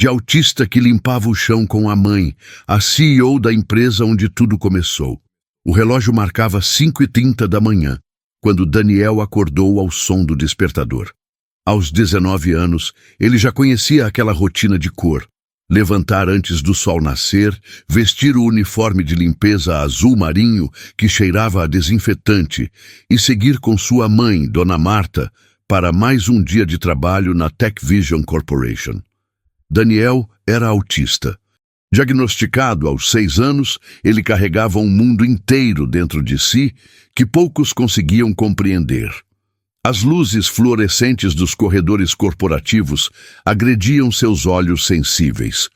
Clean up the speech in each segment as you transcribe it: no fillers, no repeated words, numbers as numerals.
de autista que limpava o chão com a mãe, a CEO da empresa onde tudo começou. O relógio marcava 5h30 da manhã, quando Daniel acordou ao som do despertador. Aos 19 anos, ele já conhecia aquela rotina de cor: levantar antes do sol nascer, vestir o uniforme de limpeza azul marinho que cheirava a desinfetante e seguir com sua mãe, Dona Marta, para mais um dia de trabalho na TechVision Corporation. Daniel era autista. Diagnosticado aos 6 anos, ele carregava um mundo inteiro dentro de si que poucos conseguiam compreender. As luzes fluorescentes dos corredores corporativos agrediam seus olhos sensíveis.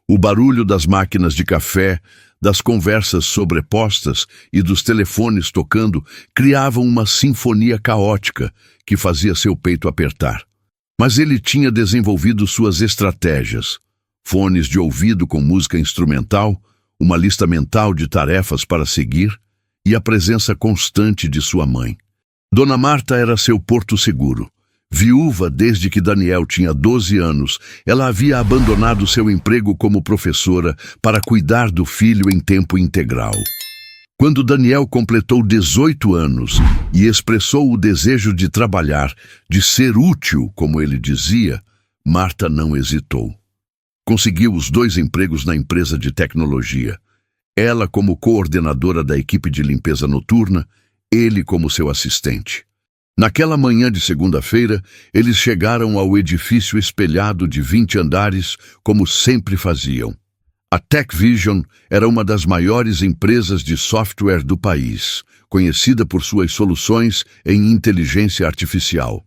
O barulho das máquinas de café, das conversas sobrepostas e dos telefones tocando criavam uma sinfonia caótica que fazia seu peito apertar. Mas ele tinha desenvolvido suas estratégias: fones de ouvido com música instrumental, uma lista mental de tarefas para seguir e a presença constante de sua mãe. Dona Marta era seu porto seguro. Viúva desde que Daniel tinha 12 anos, ela havia abandonado seu emprego como professora para cuidar do filho em tempo integral. Quando Daniel completou 18 anos e expressou o desejo de trabalhar, de ser útil, como ele dizia, Marta não hesitou. Conseguiu os 2 empregos na empresa de tecnologia. Ela como coordenadora da equipe de limpeza noturna, ele como seu assistente. Naquela manhã de segunda-feira, eles chegaram ao edifício espelhado de 20 andares, como sempre faziam. A TechVision era uma das maiores empresas de software do país, conhecida por suas soluções em inteligência artificial.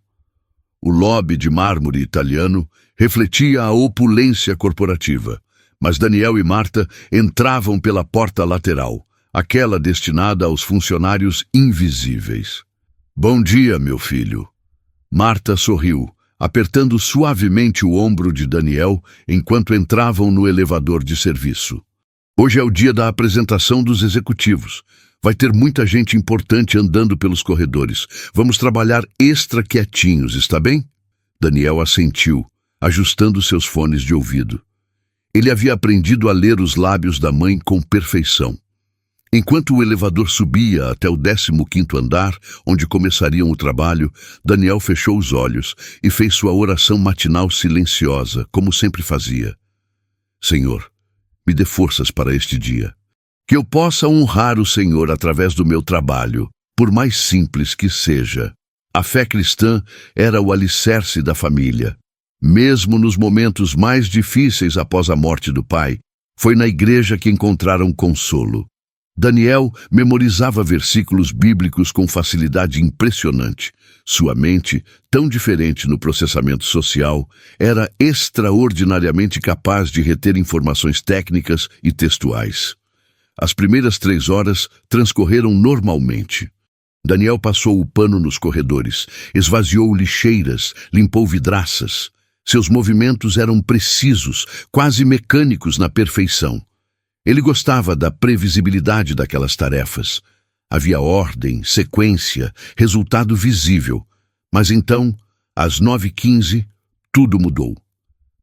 O lobby de mármore italiano refletia a opulência corporativa, mas Daniel e Marta entravam pela porta lateral, aquela destinada aos funcionários invisíveis. "Bom dia, meu filho." Marta sorriu, apertando suavemente o ombro de Daniel enquanto entravam no elevador de serviço. "Hoje é o dia da apresentação dos executivos. Vai ter muita gente importante andando pelos corredores. Vamos trabalhar extra quietinhos, está bem?" Daniel assentiu, ajustando seus fones de ouvido. Ele havia aprendido a ler os lábios da mãe com perfeição. Enquanto o elevador subia até o 15º andar, onde começariam o trabalho, Daniel fechou os olhos e fez sua oração matinal silenciosa, como sempre fazia. "Senhor, me dê forças para este dia. Que eu possa honrar o Senhor através do meu trabalho, por mais simples que seja." A fé cristã era o alicerce da família. Mesmo nos momentos mais difíceis após a morte do pai, foi na igreja que encontraram consolo. Daniel memorizava versículos bíblicos com facilidade impressionante. Sua mente, tão diferente no processamento social, era extraordinariamente capaz de reter informações técnicas e textuais. As primeiras 3 horas transcorreram normalmente. Daniel passou o pano nos corredores, esvaziou lixeiras, limpou vidraças. Seus movimentos eram precisos, quase mecânicos na perfeição. Ele gostava da previsibilidade daquelas tarefas. Havia ordem, sequência, resultado visível. Mas então, às 9h15, tudo mudou.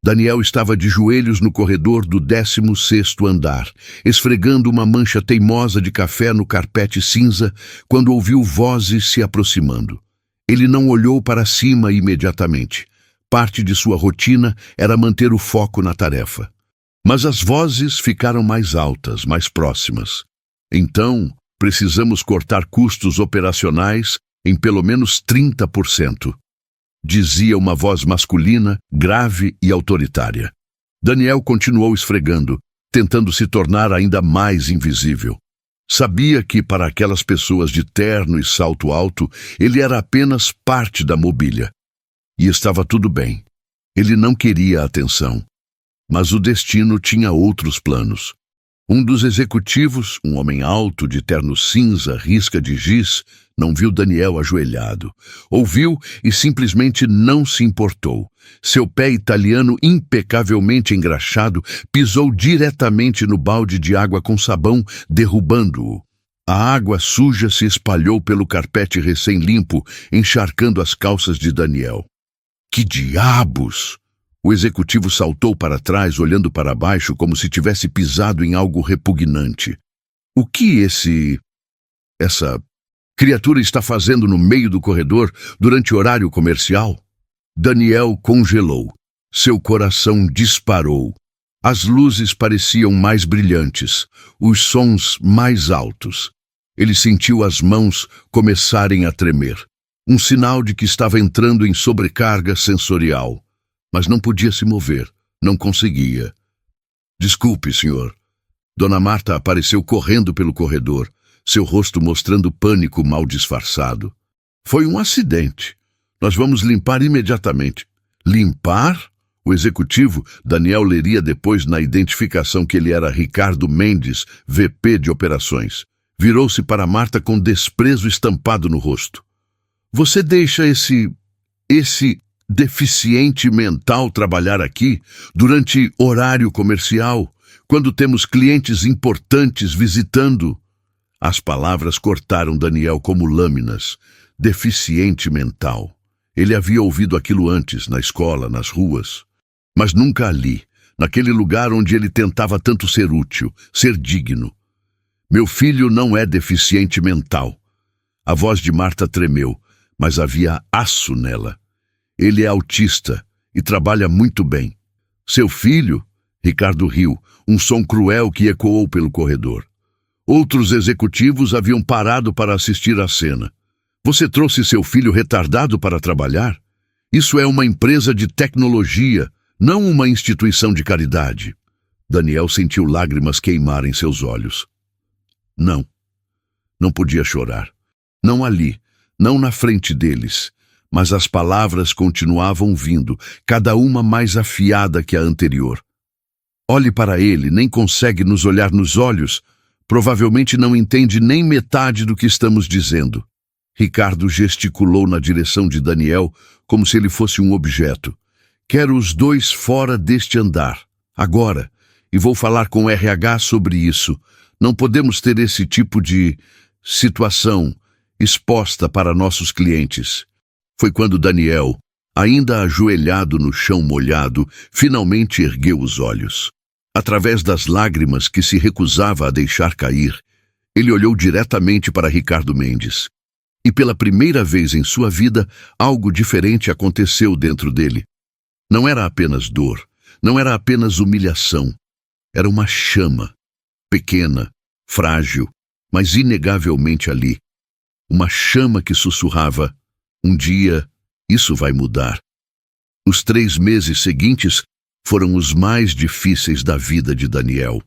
Daniel estava de joelhos no corredor do 16º andar, esfregando uma mancha teimosa de café no carpete cinza, quando ouviu vozes se aproximando. Ele não olhou para cima imediatamente. Parte de sua rotina era manter o foco na tarefa. Mas as vozes ficaram mais altas, mais próximas. "Então, precisamos cortar custos operacionais em pelo menos 30%, dizia uma voz masculina, grave e autoritária. Daniel continuou esfregando, tentando se tornar ainda mais invisível. Sabia que, para aquelas pessoas de terno e salto alto, ele era apenas parte da mobília. E estava tudo bem. Ele não queria atenção. Mas o destino tinha outros planos. Um dos executivos, um homem alto de terno cinza, risca de giz, não viu Daniel ajoelhado. Ouviu e simplesmente não se importou. Seu pé italiano impecavelmente engraxado pisou diretamente no balde de água com sabão, derrubando-o. A água suja se espalhou pelo carpete recém-limpo, encharcando as calças de Daniel. Que diabos! O executivo saltou para trás, olhando para baixo como se tivesse pisado em algo repugnante. O que essa criatura está fazendo no meio do corredor durante horário comercial? Daniel congelou. Seu coração disparou. As luzes pareciam mais brilhantes, os sons mais altos. Ele sentiu as mãos começarem a tremer. Um sinal de que estava entrando em sobrecarga sensorial. Mas não podia se mover, não conseguia. Desculpe, senhor. Dona Marta apareceu correndo pelo corredor, seu rosto mostrando pânico mal disfarçado. Foi um acidente. Nós vamos limpar imediatamente. Limpar? O executivo, Daniel leria depois na identificação que ele era Ricardo Mendes, VP de operações. Virou-se para Marta com desprezo estampado no rosto. Você deixa esse deficiente mental trabalhar aqui durante horário comercial, quando temos clientes importantes visitando? As palavras cortaram Daniel como lâminas. Deficiente mental. Ele havia ouvido aquilo antes, na escola, nas ruas. Mas nunca ali, naquele lugar onde ele tentava tanto ser útil, ser digno. Meu filho não é deficiente mental. A voz de Marta tremeu, mas havia aço nela. Ele é autista e trabalha muito bem. Seu filho? Ricardo riu, um som cruel que ecoou pelo corredor. Outros executivos haviam parado para assistir à cena. Você trouxe seu filho retardado para trabalhar? Isso é uma empresa de tecnologia, não uma instituição de caridade. Daniel sentiu lágrimas queimar em seus olhos. Não podia chorar. Não ali, não na frente deles. Mas as palavras continuavam vindo, cada uma mais afiada que a anterior. Olhe para ele, nem consegue nos olhar nos olhos. Provavelmente não entende nem metade do que estamos dizendo. Ricardo gesticulou na direção de Daniel, como se ele fosse um objeto. Quero os dois fora deste andar, agora, e vou falar com o RH sobre isso. Não podemos ter esse tipo de situação exposta para nossos clientes. Foi quando Daniel, ainda ajoelhado no chão molhado, finalmente ergueu os olhos. Através das lágrimas que se recusava a deixar cair, ele olhou diretamente para Ricardo Mendes. E pela primeira vez em sua vida, algo diferente aconteceu dentro dele. Não era apenas dor, não era apenas humilhação. Era uma chama, pequena, frágil, mas inegavelmente ali. Uma chama que sussurrava: um dia, isso vai mudar. Os 3 meses seguintes foram os mais difíceis da vida de Daniel.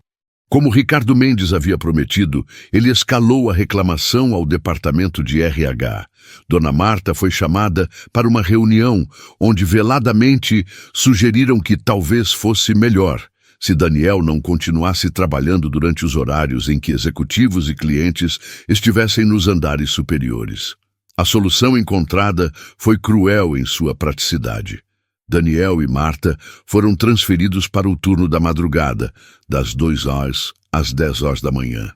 Como Ricardo Mendes havia prometido, ele escalou a reclamação ao departamento de RH. Dona Marta foi chamada para uma reunião, onde veladamente sugeriram que talvez fosse melhor se Daniel não continuasse trabalhando durante os horários em que executivos e clientes estivessem nos andares superiores. A solução encontrada foi cruel em sua praticidade. Daniel e Marta foram transferidos para o turno da madrugada, das 2h às 10h da manhã.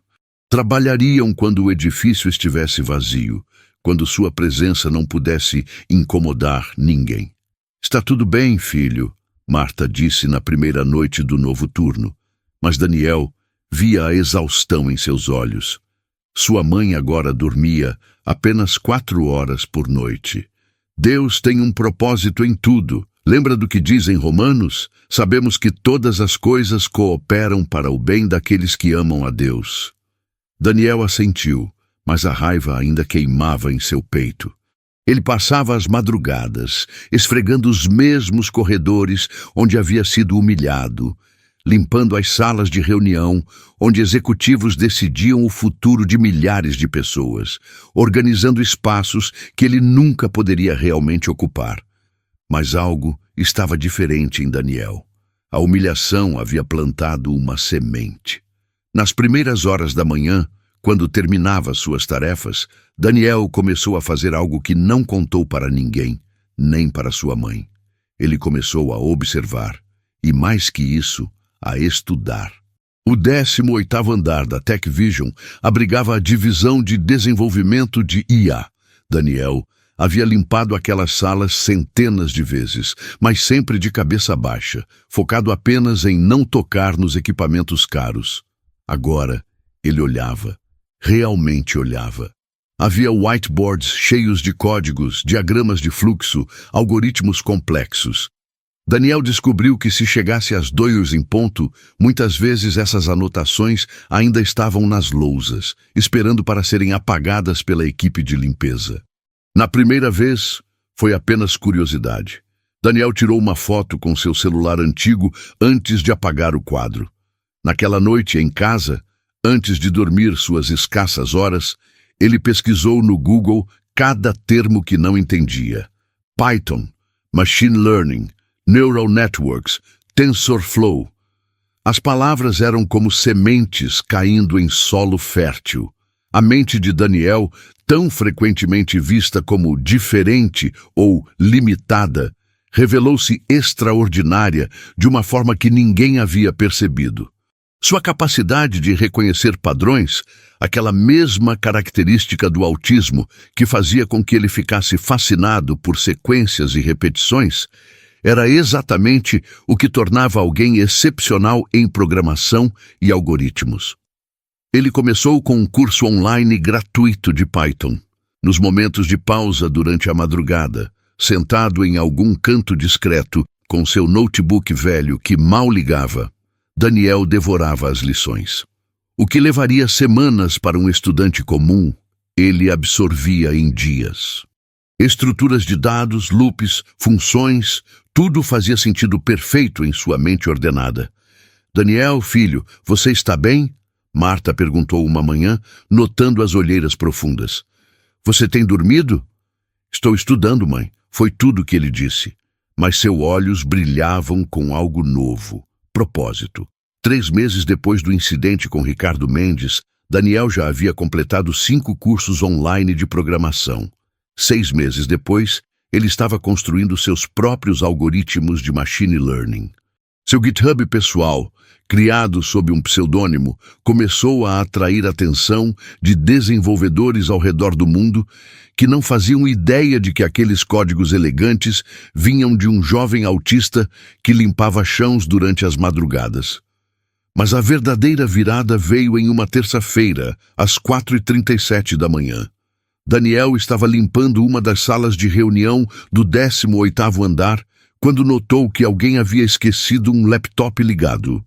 Trabalhariam quando o edifício estivesse vazio, quando sua presença não pudesse incomodar ninguém. Está tudo bem, filho, Marta disse na primeira noite do novo turno, mas Daniel via a exaustão em seus olhos. Sua mãe agora dormia apenas 4 horas por noite. Deus tem um propósito em tudo. Lembra do que diz em Romanos? Sabemos que todas as coisas cooperam para o bem daqueles que amam a Deus. Daniel assentiu, mas a raiva ainda queimava em seu peito. Ele passava as madrugadas, esfregando os mesmos corredores onde havia sido humilhado, limpando as salas de reunião onde executivos decidiam o futuro de milhares de pessoas, organizando espaços que ele nunca poderia realmente ocupar. Mas algo estava diferente em Daniel. A humilhação havia plantado uma semente. Nas primeiras horas da manhã, quando terminava suas tarefas, Daniel começou a fazer algo que não contou para ninguém, nem para sua mãe. Ele começou a observar, e mais que isso, a estudar. O 18º andar da Tech Vision abrigava a divisão de desenvolvimento de IA. Daniel Havia limpado aquelas salas centenas de vezes, mas sempre de cabeça baixa, focado apenas em não tocar nos equipamentos caros. Agora, ele olhava. Realmente olhava. Havia whiteboards cheios de códigos, diagramas de fluxo, algoritmos complexos. Daniel descobriu que se chegasse às 2 em ponto, muitas vezes essas anotações ainda estavam nas lousas, esperando para serem apagadas pela equipe de limpeza. Na primeira vez, foi apenas curiosidade. Daniel tirou uma foto com seu celular antigo antes de apagar o quadro. Naquela noite, em casa, antes de dormir suas escassas horas, ele pesquisou no Google cada termo que não entendia. Python, Machine Learning, Neural Networks, TensorFlow. As palavras eram como sementes caindo em solo fértil. A mente de Daniel, tão frequentemente vista como diferente ou limitada, revelou-se extraordinária de uma forma que ninguém havia percebido. Sua capacidade de reconhecer padrões, aquela mesma característica do autismo que fazia com que ele ficasse fascinado por sequências e repetições, era exatamente o que tornava alguém excepcional em programação e algoritmos. Ele começou com um curso online gratuito de Python. Nos momentos de pausa durante a madrugada, sentado em algum canto discreto, com seu notebook velho que mal ligava, Daniel devorava as lições. O que levaria semanas para um estudante comum, ele absorvia em dias. Estruturas de dados, loops, funções, tudo fazia sentido perfeito em sua mente ordenada. "Daniel, filho, você está bem?" Marta perguntou uma manhã, notando as olheiras profundas. "Você tem dormido?" "Estou estudando, mãe", foi tudo que ele disse. Mas seus olhos brilhavam com algo novo. Propósito. 3 meses depois do incidente com Ricardo Mendes, Daniel já havia completado 5 cursos online de programação. 6 meses depois, ele estava construindo seus próprios algoritmos de machine learning. Seu GitHub pessoal, criado sob um pseudônimo, começou a atrair a atenção de desenvolvedores ao redor do mundo que não faziam ideia de que aqueles códigos elegantes vinham de um jovem autista que limpava chãos durante as madrugadas. Mas a verdadeira virada veio em uma terça-feira, às 4h37 da manhã. Daniel estava limpando uma das salas de reunião do 18º andar quando notou que alguém havia esquecido um laptop ligado.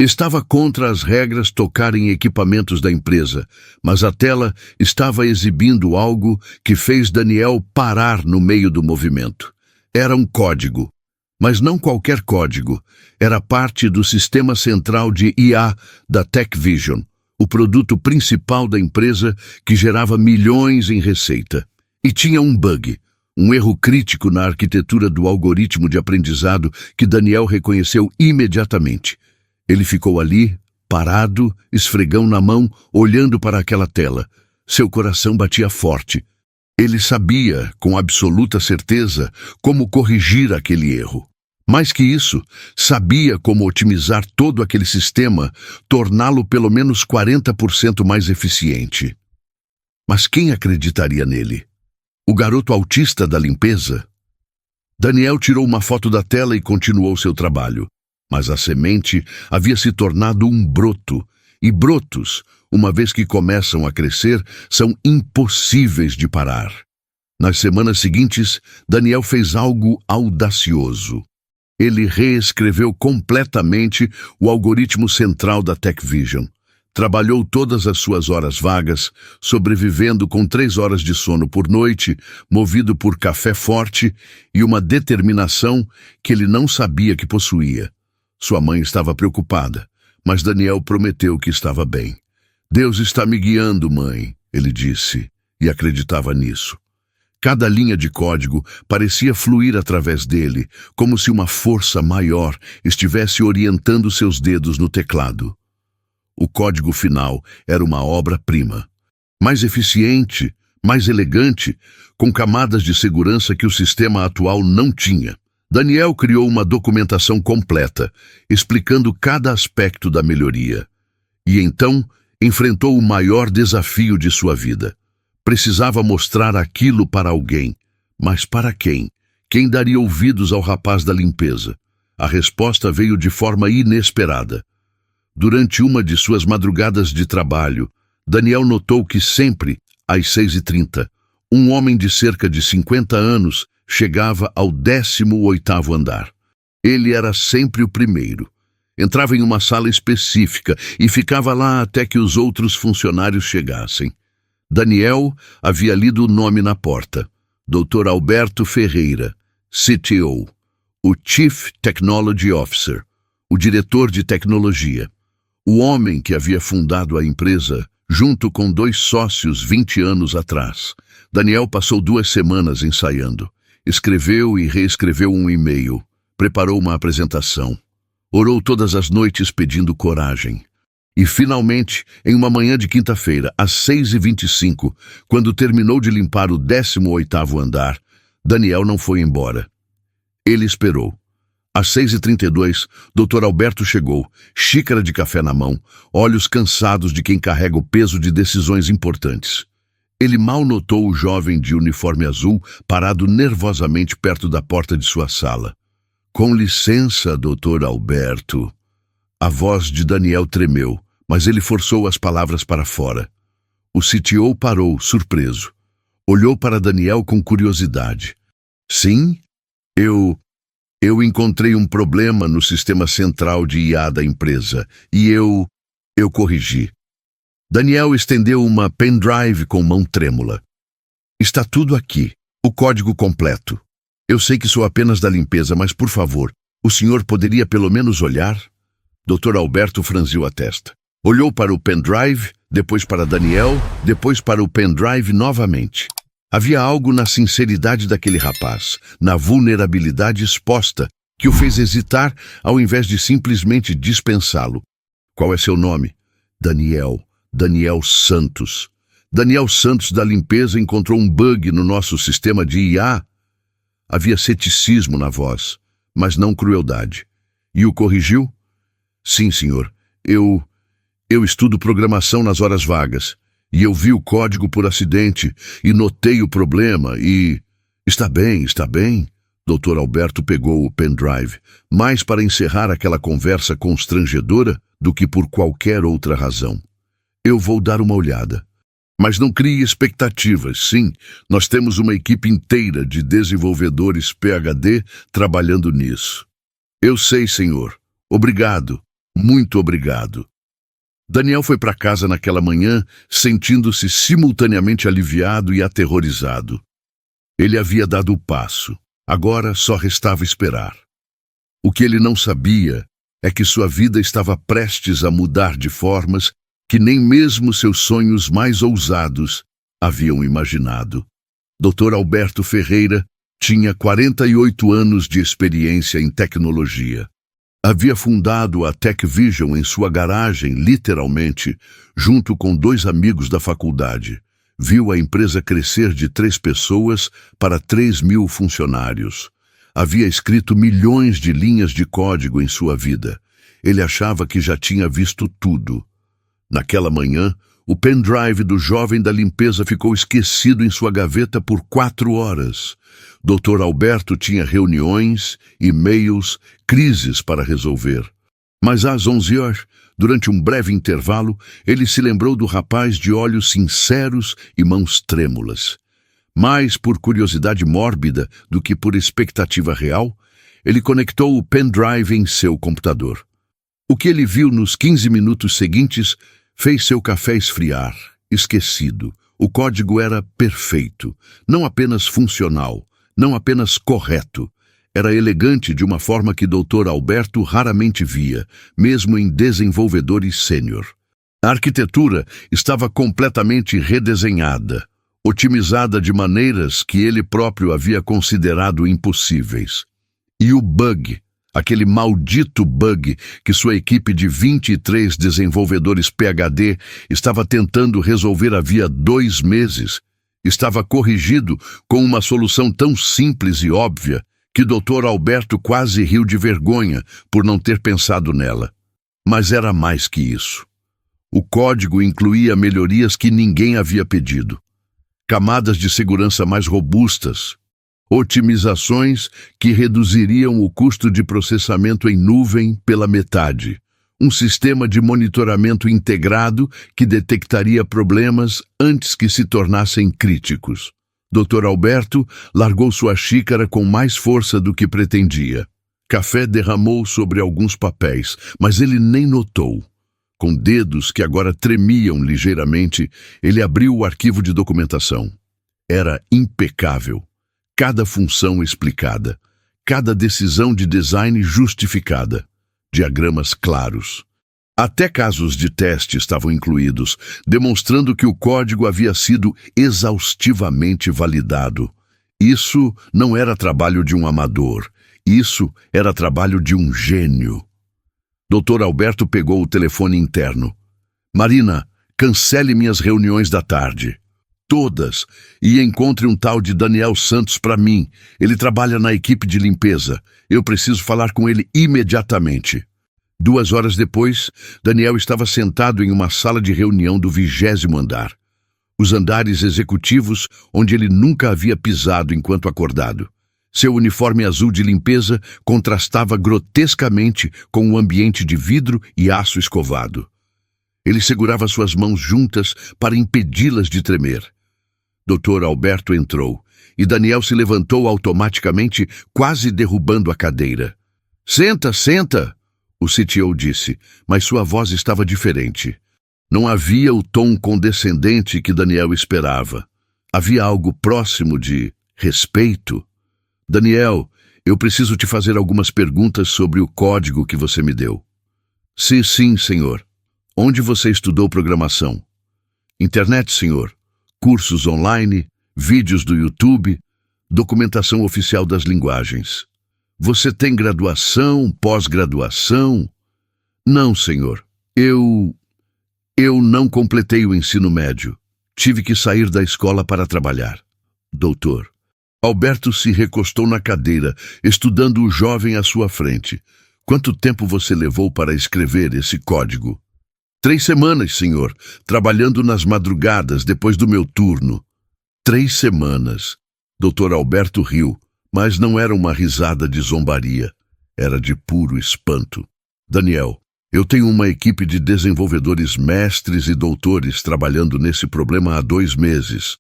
Estava contra as regras tocar em equipamentos da empresa, mas a tela estava exibindo algo que fez Daniel parar no meio do movimento. Era um código, mas não qualquer código. Era parte do sistema central de IA da TechVision, o produto principal da empresa que gerava milhões em receita. E tinha um bug, um erro crítico na arquitetura do algoritmo de aprendizado que Daniel reconheceu imediatamente. Ele ficou ali, parado, esfregão na mão, olhando para aquela tela. Seu coração batia forte. Ele sabia, com absoluta certeza, como corrigir aquele erro. Mais que isso, sabia como otimizar todo aquele sistema, torná-lo pelo menos 40% mais eficiente. Mas quem acreditaria nele? O garoto autista da limpeza? Daniel tirou uma foto da tela e continuou seu trabalho. Mas a semente havia se tornado um broto, e brotos, uma vez que começam a crescer, são impossíveis de parar. Nas semanas seguintes, Daniel fez algo audacioso. Ele reescreveu completamente o algoritmo central da TechVision. Trabalhou todas as suas horas vagas, sobrevivendo com 3 horas de sono por noite, movido por café forte e uma determinação que ele não sabia que possuía. Sua mãe estava preocupada, mas Daniel prometeu que estava bem. "Deus está me guiando, mãe", ele disse, e acreditava nisso. Cada linha de código parecia fluir através dele, como se uma força maior estivesse orientando seus dedos no teclado. O código final era uma obra-prima. Mais eficiente, mais elegante, com camadas de segurança que o sistema atual não tinha. Daniel criou uma documentação completa, explicando cada aspecto da melhoria. E então enfrentou o maior desafio de sua vida. Precisava mostrar aquilo para alguém, Mas para quem? Quem daria ouvidos ao rapaz da limpeza? A resposta veio de forma inesperada. Durante uma de suas madrugadas de trabalho, Daniel notou que sempre, às 6h30, um homem de cerca de 50 anos chegava ao 18º andar. Ele era sempre o primeiro. Entrava em uma sala específica e ficava lá até que os outros funcionários chegassem. Daniel havia lido o nome na porta. Dr. Alberto Ferreira, CTO, o Chief Technology Officer, o diretor de tecnologia. O homem que havia fundado a empresa junto com 2 sócios 20 anos atrás. Daniel passou 2 semanas ensaiando. Escreveu e reescreveu um e-mail. Preparou uma apresentação. Orou todas as noites pedindo coragem. E finalmente, em uma manhã de quinta-feira, às 6h25, quando terminou de limpar o 18º andar, Daniel não foi embora. Ele esperou. Às 6h32, Dr. Alberto chegou, xícara de café na mão, olhos cansados de quem carrega o peso de decisões importantes. Ele mal notou o jovem de uniforme azul parado nervosamente perto da porta de sua sala. Com licença, Dr. Alberto. A voz de Daniel tremeu, mas ele forçou as palavras para fora. O CTO parou, surpreso. Olhou para Daniel com curiosidade. Sim, eu encontrei um problema no sistema central de IA da empresa e eu corrigi. Daniel estendeu uma pendrive com mão trêmula. Está tudo aqui, o código completo. Eu sei que sou apenas da limpeza, mas por favor, o senhor poderia pelo menos olhar? Dr. Alberto franziu a testa. Olhou para o pendrive, depois para Daniel, depois para o pendrive novamente. Havia algo na sinceridade daquele rapaz, na vulnerabilidade exposta, que o fez hesitar ao invés de simplesmente dispensá-lo. Qual é seu nome? Daniel. Daniel Santos. Daniel Santos da limpeza encontrou um bug no nosso sistema de IA. Havia ceticismo na voz, mas não crueldade. E o corrigiu? Sim, senhor. Eu estudo programação nas horas vagas. E eu vi o código por acidente e notei o problema e... Está bem. Dr. Alberto pegou o pendrive, mais para encerrar aquela conversa constrangedora do que por qualquer outra razão. Eu vou dar uma olhada. Mas não crie expectativas. Sim, nós temos uma equipe inteira de desenvolvedores PhD trabalhando nisso. Eu sei, senhor. Obrigado. Muito obrigado. Daniel foi para casa naquela manhã, sentindo-se simultaneamente aliviado e aterrorizado. Ele havia dado o passo. Agora só restava esperar. O que ele não sabia é que sua vida estava prestes a mudar de formas que nem mesmo seus sonhos mais ousados haviam imaginado. Dr. Alberto Ferreira tinha 48 anos de experiência em tecnologia. Havia fundado a TechVision em sua garagem, literalmente, junto com 2 amigos da faculdade. Viu a empresa crescer de 3 pessoas para 3.000 funcionários. Havia escrito milhões de linhas de código em sua vida. Ele achava que já tinha visto tudo. Naquela manhã, o pendrive do jovem da limpeza ficou esquecido em sua gaveta por 4 horas. Dr. Alberto tinha reuniões, e-mails, crises para resolver. Mas às 11 horas, durante um breve intervalo, ele se lembrou do rapaz de olhos sinceros e mãos trêmulas. Mais por curiosidade mórbida do que por expectativa real, ele conectou o pendrive em seu computador. O que ele viu nos 15 minutos seguintes fez seu café esfriar, esquecido. O código era perfeito, não apenas funcional, não apenas correto. Era elegante de uma forma que Dr. Alberto raramente via, mesmo em desenvolvedores sênior. A arquitetura estava completamente redesenhada, otimizada de maneiras que ele próprio havia considerado impossíveis. E o bug, aquele maldito bug que sua equipe de 23 desenvolvedores PhD estava tentando resolver havia 2 meses, estava corrigido com uma solução tão simples e óbvia que Dr. Alberto quase riu de vergonha por não ter pensado nela. Mas era mais que isso. O código incluía melhorias que ninguém havia pedido. Camadas de segurança mais robustas, Otimizações que reduziriam o custo de processamento em nuvem pela metade. Um sistema de monitoramento integrado que detectaria problemas antes que se tornassem críticos. Dr. Alberto largou sua xícara com mais força do que pretendia. Café derramou sobre alguns papéis, mas ele nem notou. Com dedos que agora tremiam ligeiramente, ele abriu o arquivo de documentação. Era impecável. Cada função explicada. Cada decisão de design justificada. Diagramas claros. Até casos de teste estavam incluídos, demonstrando que o código havia sido exaustivamente validado. Isso não era trabalho de um amador. Isso era trabalho de um gênio. Dr. Alberto pegou o telefone interno. Marina, cancele minhas reuniões da tarde. Todas. E encontre um tal de Daniel Santos para mim. Ele trabalha na equipe de limpeza. Eu preciso falar com ele imediatamente. 2 horas depois, Daniel estava sentado em uma sala de reunião do 20º andar. Os andares executivos onde ele nunca havia pisado enquanto acordado. Seu uniforme azul de limpeza contrastava grotescamente com o ambiente de vidro e aço escovado. Ele segurava suas mãos juntas para impedi-las de tremer. Dr. Alberto entrou, e Daniel se levantou automaticamente, quase derrubando a cadeira. Senta, senta! O CTO disse, mas sua voz estava diferente. Não havia o tom condescendente que Daniel esperava. Havia algo próximo de respeito. Daniel, eu preciso te fazer algumas perguntas sobre o código que você me deu. Sim, senhor. Onde você estudou programação? Internet, senhor. Cursos online, vídeos do YouTube, documentação oficial das linguagens. Você tem graduação, pós-graduação? Não, senhor. Eu não completei o ensino médio. Tive que sair da escola para trabalhar. Doutor. Alberto se recostou na cadeira, estudando o jovem à sua frente. Quanto tempo você levou para escrever esse código? 3 semanas, senhor, trabalhando nas madrugadas depois do meu turno. 3 semanas. Dr. Alberto riu, mas não era uma risada de zombaria. Era de puro espanto. Daniel, eu tenho uma equipe de desenvolvedores mestres e doutores trabalhando nesse problema há 2 meses.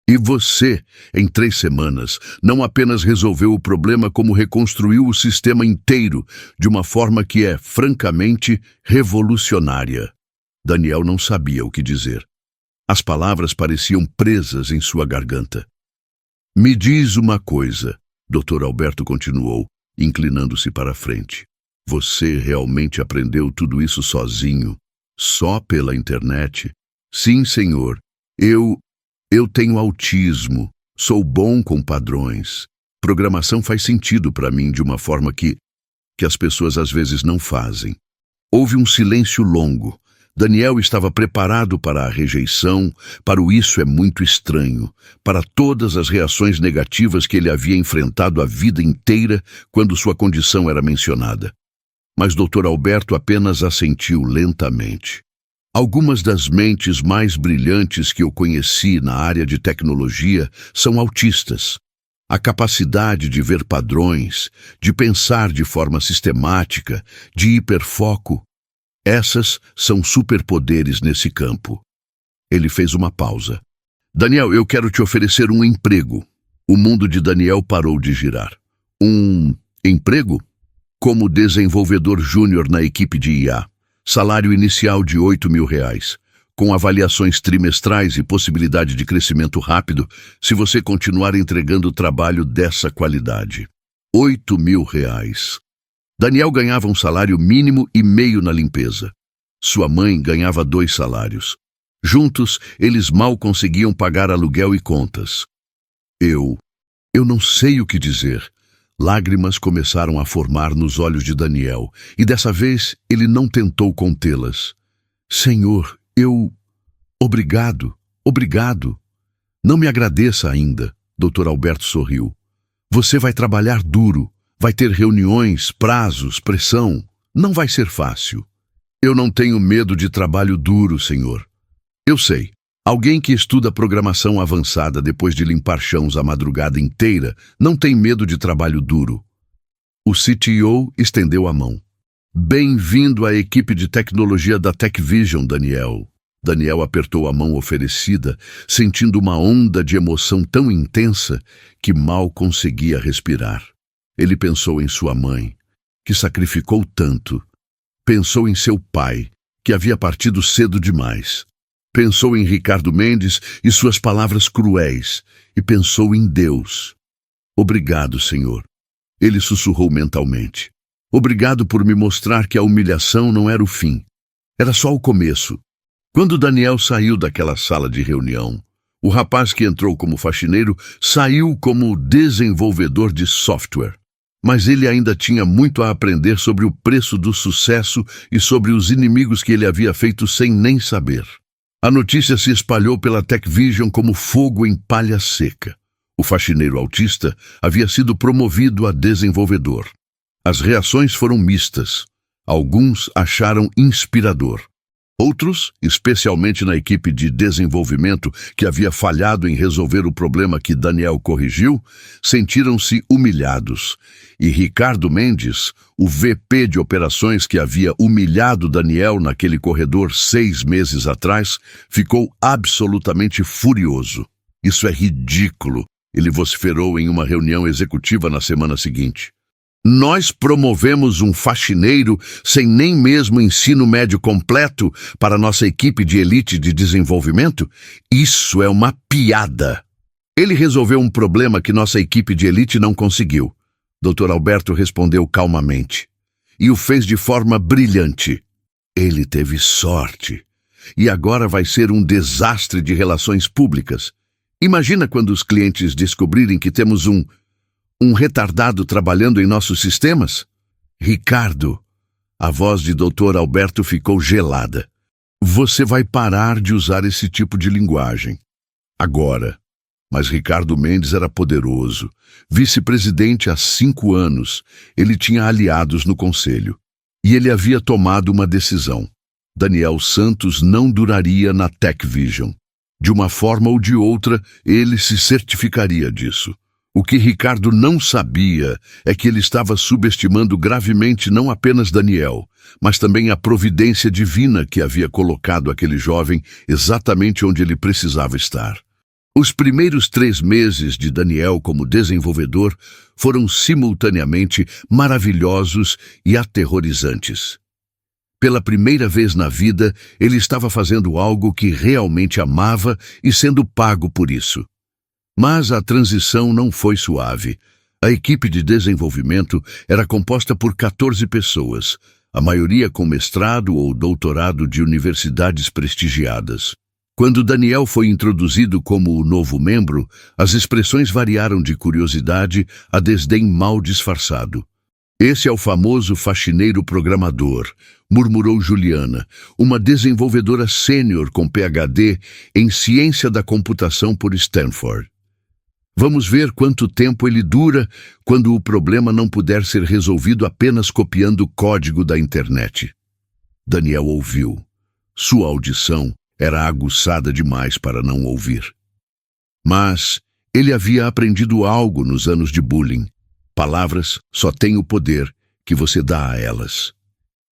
E você, em 3 semanas, não apenas resolveu o problema, como reconstruiu o sistema inteiro de uma forma que é, francamente, revolucionária. Daniel não sabia o que dizer. As palavras pareciam presas em sua garganta. Me diz uma coisa, Dr. Alberto continuou, inclinando-se para a frente. Você realmente aprendeu tudo isso sozinho, só pela internet? Sim, senhor. Eu tenho autismo, sou bom com padrões. Programação faz sentido para mim de uma forma que as pessoas às vezes não fazem. Houve um silêncio longo. Daniel estava preparado para a rejeição, para o isso é muito estranho, para todas as reações negativas que ele havia enfrentado a vida inteira quando sua condição era mencionada. Mas Dr. Alberto apenas assentiu lentamente. Algumas das mentes mais brilhantes que eu conheci na área de tecnologia são autistas. A capacidade de ver padrões, de pensar de forma sistemática, de hiperfoco, essas são superpoderes nesse campo. Ele fez uma pausa. Daniel, eu quero te oferecer um emprego. O mundo de Daniel parou de girar. Um emprego? Como desenvolvedor júnior na equipe de IA. Salário inicial de R$8.000, com avaliações trimestrais e possibilidade de crescimento rápido se você continuar entregando trabalho dessa qualidade. R$8.000. Daniel ganhava um salário mínimo e meio na limpeza. Sua mãe ganhava 2 salários. Juntos, eles mal conseguiam pagar aluguel e contas. Eu não sei o que dizer. Lágrimas começaram a formar nos olhos de Daniel, e dessa vez ele não tentou contê-las. Senhor, Obrigado. Não me agradeça ainda, Dr. Alberto sorriu. Você vai trabalhar duro, vai ter reuniões, prazos, pressão. Não vai ser fácil. Eu não tenho medo de trabalho duro, senhor. Eu sei. Alguém que estuda programação avançada depois de limpar chãos a madrugada inteira não tem medo de trabalho duro. O CTO estendeu a mão. Bem-vindo à equipe de tecnologia da TechVision, Daniel. Daniel apertou a mão oferecida, sentindo uma onda de emoção tão intensa que mal conseguia respirar. Ele pensou em sua mãe, que sacrificou tanto. Pensou em seu pai, que havia partido cedo demais. Pensou em Ricardo Mendes e suas palavras cruéis, e pensou em Deus. Obrigado, Senhor. Ele sussurrou mentalmente. Obrigado por me mostrar que a humilhação não era o fim. Era só o começo. Quando Daniel saiu daquela sala de reunião, o rapaz que entrou como faxineiro saiu como desenvolvedor de software. Mas ele ainda tinha muito a aprender sobre o preço do sucesso e sobre os inimigos que ele havia feito sem nem saber. A notícia se espalhou pela TechVision como fogo em palha seca. O faxineiro autista havia sido promovido a desenvolvedor. As reações foram mistas. Alguns acharam inspirador. Outros, especialmente na equipe de desenvolvimento que havia falhado em resolver o problema que Daniel corrigiu, sentiram-se humilhados. E Ricardo Mendes, o VP de operações que havia humilhado Daniel naquele corredor 6 meses atrás, ficou absolutamente furioso. Isso é ridículo, ele vociferou em uma reunião executiva na semana seguinte. Nós promovemos um faxineiro sem nem mesmo ensino médio completo para nossa equipe de elite de desenvolvimento? Isso é uma piada. Ele resolveu um problema que nossa equipe de elite não conseguiu. Dr. Alberto respondeu calmamente. E o fez de forma brilhante. Ele teve sorte. E agora vai ser um desastre de relações públicas. Imagina quando os clientes descobrirem que temos um retardado trabalhando em nossos sistemas? Ricardo, a voz de Dr. Alberto ficou gelada. Você vai parar de usar esse tipo de linguagem. Agora. Mas Ricardo Mendes era poderoso. Vice-presidente há 5 anos. Ele tinha aliados no conselho. E ele havia tomado uma decisão. Daniel Santos não duraria na TechVision. De uma forma ou de outra, ele se certificaria disso. O que Ricardo não sabia é que ele estava subestimando gravemente não apenas Daniel, mas também a providência divina que havia colocado aquele jovem exatamente onde ele precisava estar. Os primeiros 3 meses de Daniel como desenvolvedor foram simultaneamente maravilhosos e aterrorizantes. Pela primeira vez na vida, ele estava fazendo algo que realmente amava e sendo pago por isso. Mas a transição não foi suave. A equipe de desenvolvimento era composta por 14 pessoas, a maioria com mestrado ou doutorado de universidades prestigiadas. Quando Daniel foi introduzido como o novo membro, as expressões variaram de curiosidade a desdém mal disfarçado. Esse é o famoso faxineiro programador, murmurou Juliana, uma desenvolvedora sênior com PhD em ciência da computação por Stanford. Vamos ver quanto tempo ele dura quando o problema não puder ser resolvido apenas copiando o código da internet. Daniel ouviu. Sua audição era aguçada demais para não ouvir. Mas ele havia aprendido algo nos anos de bullying. Palavras só têm o poder que você dá a elas.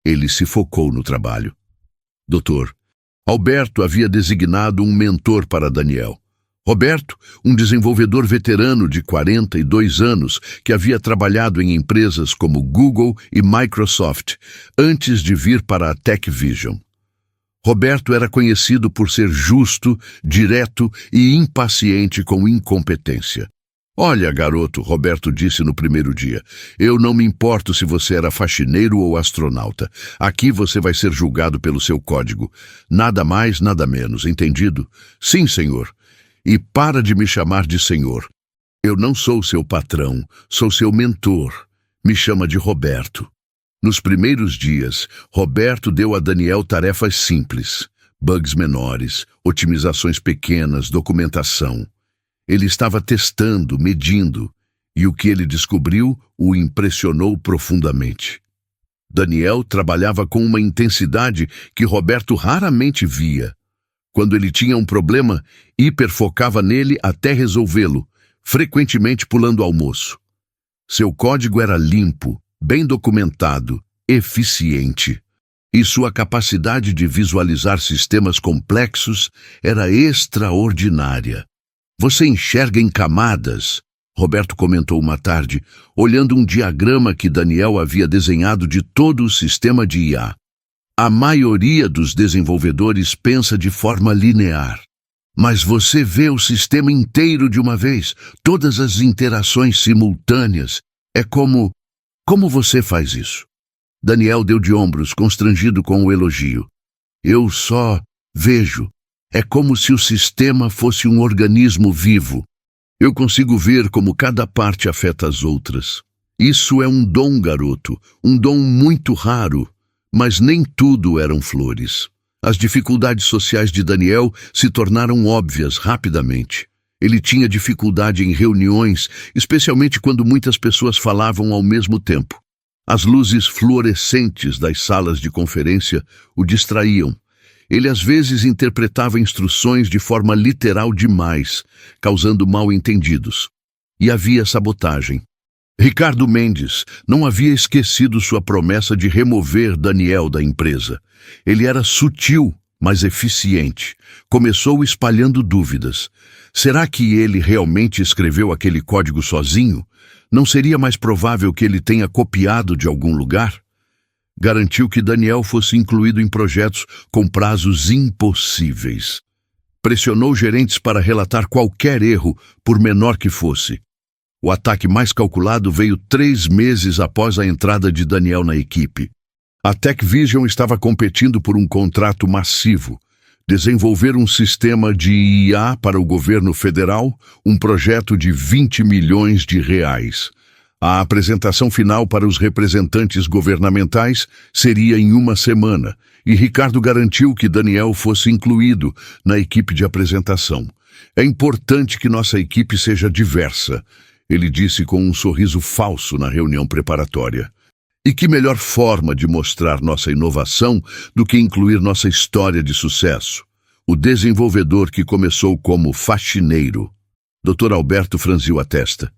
Ele se focou no trabalho. Doutor, Alberto havia designado um mentor para Daniel. Roberto, um desenvolvedor veterano de 42 anos que havia trabalhado em empresas como Google e Microsoft antes de vir para a TechVision. Roberto era conhecido por ser justo, direto e impaciente com incompetência. Olha, garoto, Roberto disse no primeiro dia, eu não me importo se você era faxineiro ou astronauta. Aqui você vai ser julgado pelo seu código. Nada mais, nada menos, entendido? Sim, senhor. E para de me chamar de senhor. Eu não sou seu patrão, sou seu mentor. Me chama de Roberto. Nos primeiros dias, Roberto deu a Daniel tarefas simples, bugs menores, otimizações pequenas, documentação. Ele estava testando, medindo, e o que ele descobriu o impressionou profundamente. Daniel trabalhava com uma intensidade que Roberto raramente via. Quando ele tinha um problema, hiperfocava nele até resolvê-lo, frequentemente pulando o almoço. Seu código era limpo, bem documentado, eficiente. E sua capacidade de visualizar sistemas complexos era extraordinária. Você enxerga em camadas, Roberto comentou uma tarde, olhando um diagrama que Daniel havia desenhado de todo o sistema de IA. A maioria dos desenvolvedores pensa de forma linear. Mas você vê o sistema inteiro de uma vez, todas as interações simultâneas. É como você faz isso? Daniel deu de ombros, constrangido com o elogio. Eu só vejo. É como se o sistema fosse um organismo vivo. Eu consigo ver como cada parte afeta as outras. Isso é um dom, garoto, um dom muito raro, mas nem tudo eram flores. As dificuldades sociais de Daniel se tornaram óbvias rapidamente. Ele tinha dificuldade em reuniões, especialmente quando muitas pessoas falavam ao mesmo tempo. As luzes fluorescentes das salas de conferência o distraíam. Ele às vezes interpretava instruções de forma literal demais, causando mal-entendidos. E havia sabotagem. Ricardo Mendes não havia esquecido sua promessa de remover Daniel da empresa. Ele era sutil, mas eficiente. Começou espalhando dúvidas. Será que ele realmente escreveu aquele código sozinho? Não seria mais provável que ele tenha copiado de algum lugar? Garantiu que Daniel fosse incluído em projetos com prazos impossíveis. Pressionou gerentes para relatar qualquer erro, por menor que fosse. O ataque mais calculado veio 3 meses após a entrada de Daniel na equipe. A TechVision estava competindo por um contrato massivo. Desenvolver um sistema de IA para o governo federal, um projeto de 20 milhões de reais. A apresentação final para os representantes governamentais seria em 1 semana, e Ricardo garantiu que Daniel fosse incluído na equipe de apresentação. É importante que nossa equipe seja diversa, ele disse com um sorriso falso na reunião preparatória. E que melhor forma de mostrar nossa inovação do que incluir nossa história de sucesso? O desenvolvedor que começou como faxineiro. Dr. Alberto franziu a testa.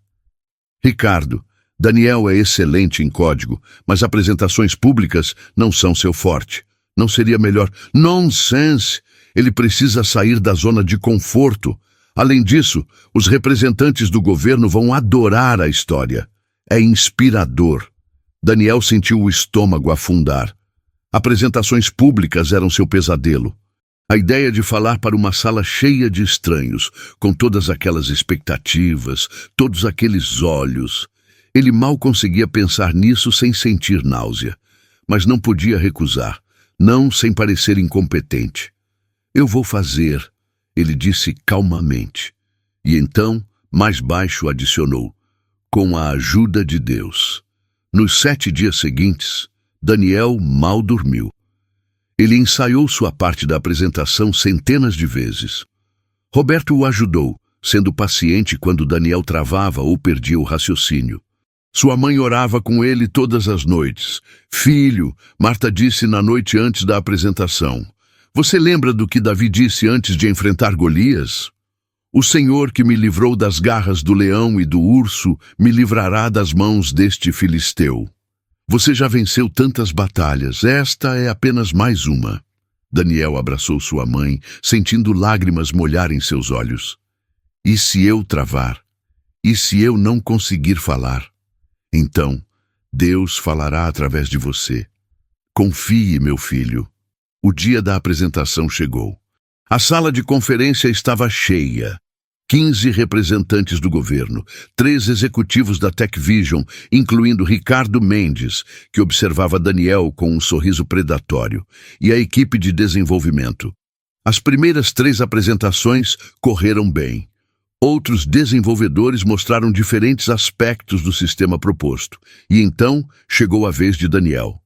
Ricardo, Daniel é excelente em código, mas apresentações públicas não são seu forte. Não seria melhor? Nonsense! Ele precisa sair da zona de conforto. Além disso, os representantes do governo vão adorar a história. É inspirador. Daniel sentiu o estômago afundar. Apresentações públicas eram seu pesadelo. A ideia de falar para uma sala cheia de estranhos, com todas aquelas expectativas, todos aqueles olhos. Ele mal conseguia pensar nisso sem sentir náusea, mas não podia recusar, não sem parecer incompetente. Eu vou fazer, ele disse calmamente. E então, mais baixo, adicionou, com a ajuda de Deus. Nos 7 dias seguintes, Daniel mal dormiu. Ele ensaiou sua parte da apresentação centenas de vezes. Roberto o ajudou, sendo paciente quando Daniel travava ou perdia o raciocínio. Sua mãe orava com ele todas as noites. Filho, Marta disse na noite antes da apresentação. Você lembra do que Davi disse antes de enfrentar Golias? O Senhor que me livrou das garras do leão e do urso me livrará das mãos deste filisteu. Você já venceu tantas batalhas, esta é apenas mais uma. Daniel abraçou sua mãe, sentindo lágrimas molharem seus olhos. E se eu travar? E se eu não conseguir falar? Então, Deus falará através de você. Confie, meu filho. O dia da apresentação chegou. A sala de conferência estava cheia. 15 representantes do governo, 3 executivos da TechVision, incluindo Ricardo Mendes, que observava Daniel com um sorriso predatório, e a equipe de desenvolvimento. As primeiras 3 apresentações correram bem. Outros desenvolvedores mostraram diferentes aspectos do sistema proposto, e então chegou a vez de Daniel.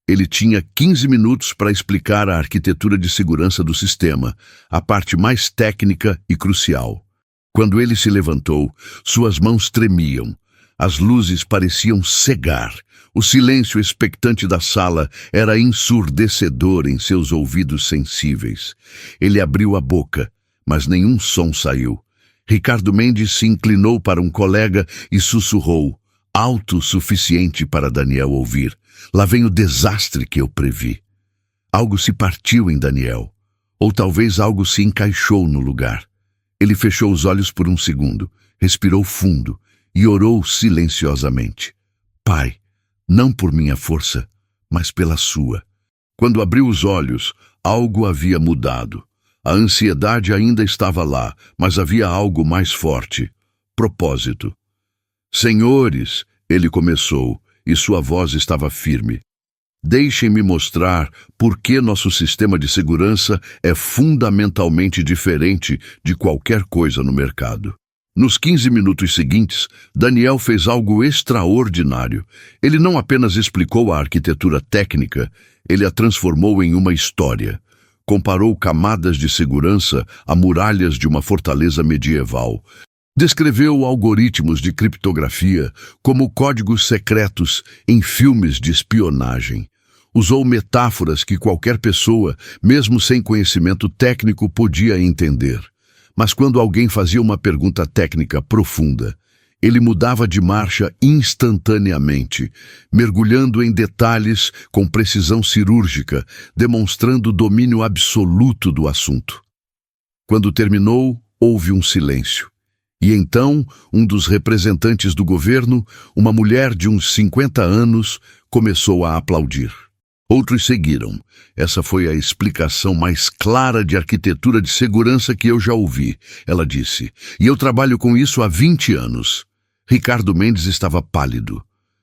Ele tinha 15 minutos para explicar a arquitetura de segurança do sistema, a parte mais técnica e crucial. Quando ele se levantou, suas mãos tremiam. As luzes pareciam cegar. O silêncio expectante da sala era ensurdecedor em seus ouvidos sensíveis. Ele abriu a boca, mas nenhum som saiu. Ricardo Mendes se inclinou para um colega e sussurrou, alto o suficiente para Daniel ouvir. Lá vem o desastre que eu previ. Algo se partiu em Daniel, ou talvez algo se encaixou no lugar. Ele fechou os olhos por um segundo, respirou fundo e orou silenciosamente. Pai, não por minha força, mas pela sua. Quando abriu os olhos, algo havia mudado. A ansiedade ainda estava lá, mas havia algo mais forte. Propósito. Senhores, ele começou, e sua voz estava firme. Deixem-me mostrar por que nosso sistema de segurança é fundamentalmente diferente de qualquer coisa no mercado. Nos 15 minutos seguintes, Daniel fez algo extraordinário. Ele não apenas explicou a arquitetura técnica, ele a transformou em uma história. Comparou camadas de segurança a muralhas de uma fortaleza medieval. Descreveu algoritmos de criptografia como códigos secretos em filmes de espionagem. Usou metáforas que qualquer pessoa, mesmo sem conhecimento técnico, podia entender. Mas quando alguém fazia uma pergunta técnica profunda, ele mudava de marcha instantaneamente, mergulhando em detalhes com precisão cirúrgica, demonstrando domínio absoluto do assunto. Quando terminou, houve um silêncio. E então, um dos representantes do governo, uma mulher de uns 50 anos, começou a aplaudir. Outros seguiram. Essa foi a explicação mais clara de arquitetura de segurança que eu já ouvi, ela disse. E eu trabalho com isso há 20 anos. Ricardo Mendes estava pálido.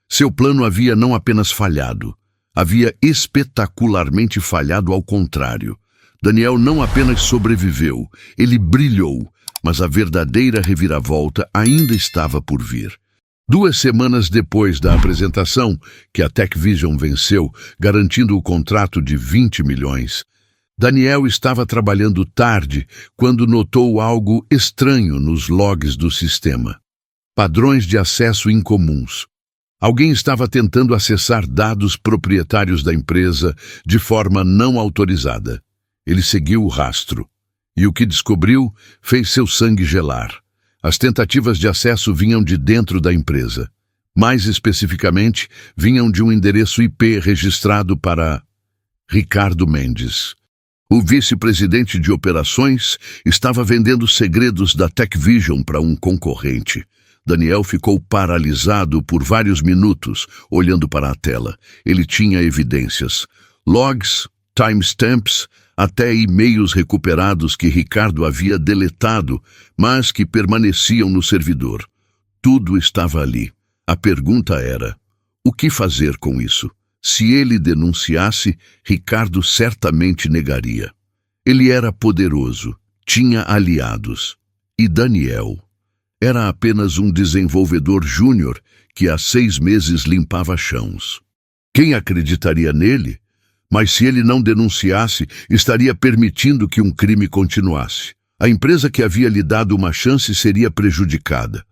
Seu plano havia não apenas falhado, havia espetacularmente falhado ao contrário. Daniel não apenas sobreviveu, ele brilhou, mas a verdadeira reviravolta ainda estava por vir. 2 semanas depois da apresentação, que a TechVision venceu, garantindo o contrato de 20 milhões, Daniel estava trabalhando tarde quando notou algo estranho nos logs do sistema. Padrões de acesso incomuns. Alguém estava tentando acessar dados proprietários da empresa de forma não autorizada. Ele seguiu o rastro. E o que descobriu fez seu sangue gelar. As tentativas de acesso vinham de dentro da empresa. Mais especificamente, vinham de um endereço IP registrado para Ricardo Mendes. O vice-presidente de operações estava vendendo segredos da TechVision para um concorrente. Daniel ficou paralisado por vários minutos, olhando para a tela. Ele tinha evidências. Logs, timestamps, até e-mails recuperados que Ricardo havia deletado, mas que permaneciam no servidor. Tudo estava ali. A pergunta era, o que fazer com isso? Se ele denunciasse, Ricardo certamente negaria. Ele era poderoso, tinha aliados. E Daniel era apenas um desenvolvedor júnior que há 6 meses limpava chãos. Quem acreditaria nele? Mas se ele não denunciasse, estaria permitindo que um crime continuasse. A empresa que havia lhe dado uma chance seria prejudicada.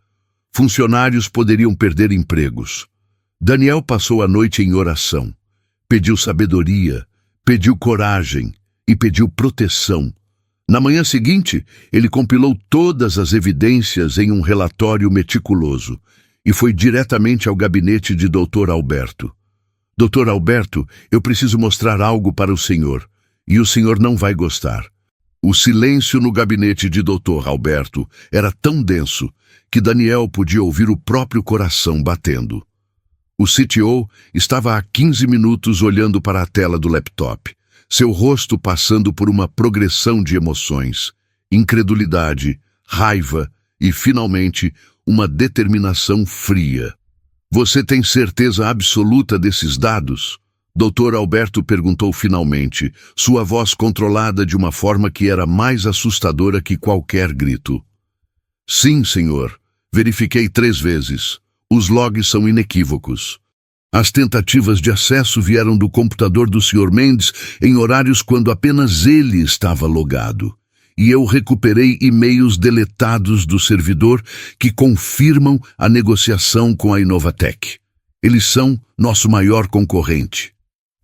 Funcionários poderiam perder empregos. Daniel passou a noite em oração. Pediu sabedoria, pediu coragem e pediu proteção. Na manhã seguinte, ele compilou todas as evidências em um relatório meticuloso e foi diretamente ao gabinete de Dr. Alberto. Dr. Alberto, eu preciso mostrar algo para o senhor, e o senhor não vai gostar. O silêncio no gabinete de Dr. Alberto era tão denso que Daniel podia ouvir o próprio coração batendo. O CTO estava há 15 minutos olhando para a tela do laptop, seu rosto passando por uma progressão de emoções, incredulidade, raiva e, finalmente, uma determinação fria. Você tem certeza absoluta desses dados? Dr. Alberto perguntou finalmente, sua voz controlada de uma forma que era mais assustadora que qualquer grito. Sim, senhor. Verifiquei 3 vezes. Os logs são inequívocos. As tentativas de acesso vieram do computador do Sr. Mendes em horários quando apenas ele estava logado. e eu recuperei e-mails deletados do servidor que confirmam a negociação com a Inovatec. Eles são nosso maior concorrente.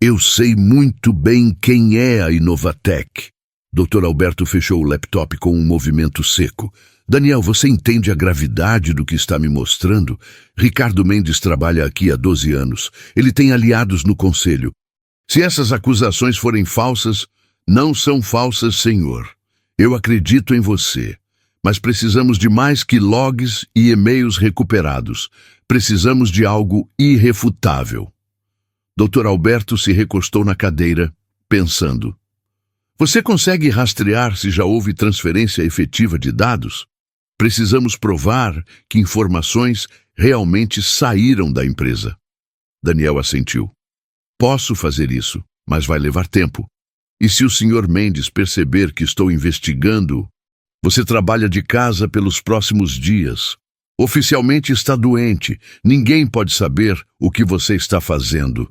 Eu sei muito bem quem é a Inovatec. Dr. Alberto fechou o laptop com um movimento seco. Daniel, você entende a gravidade do que está me mostrando? Ricardo Mendes trabalha aqui há 12 anos. Ele tem aliados no conselho. Se essas acusações forem falsas, não são falsas, senhor. Eu acredito em você. Mas precisamos de mais que logs e e-mails recuperados. Precisamos de algo irrefutável. Dr. Alberto se recostou na cadeira, pensando. Você consegue rastrear se já houve transferência efetiva de dados? Precisamos provar que informações realmente saíram da empresa. Daniel assentiu. Posso fazer isso, mas vai levar tempo. E se o Sr. Mendes perceber que estou investigando, você trabalha de casa pelos próximos dias. Oficialmente está doente. Ninguém pode saber o que você está fazendo.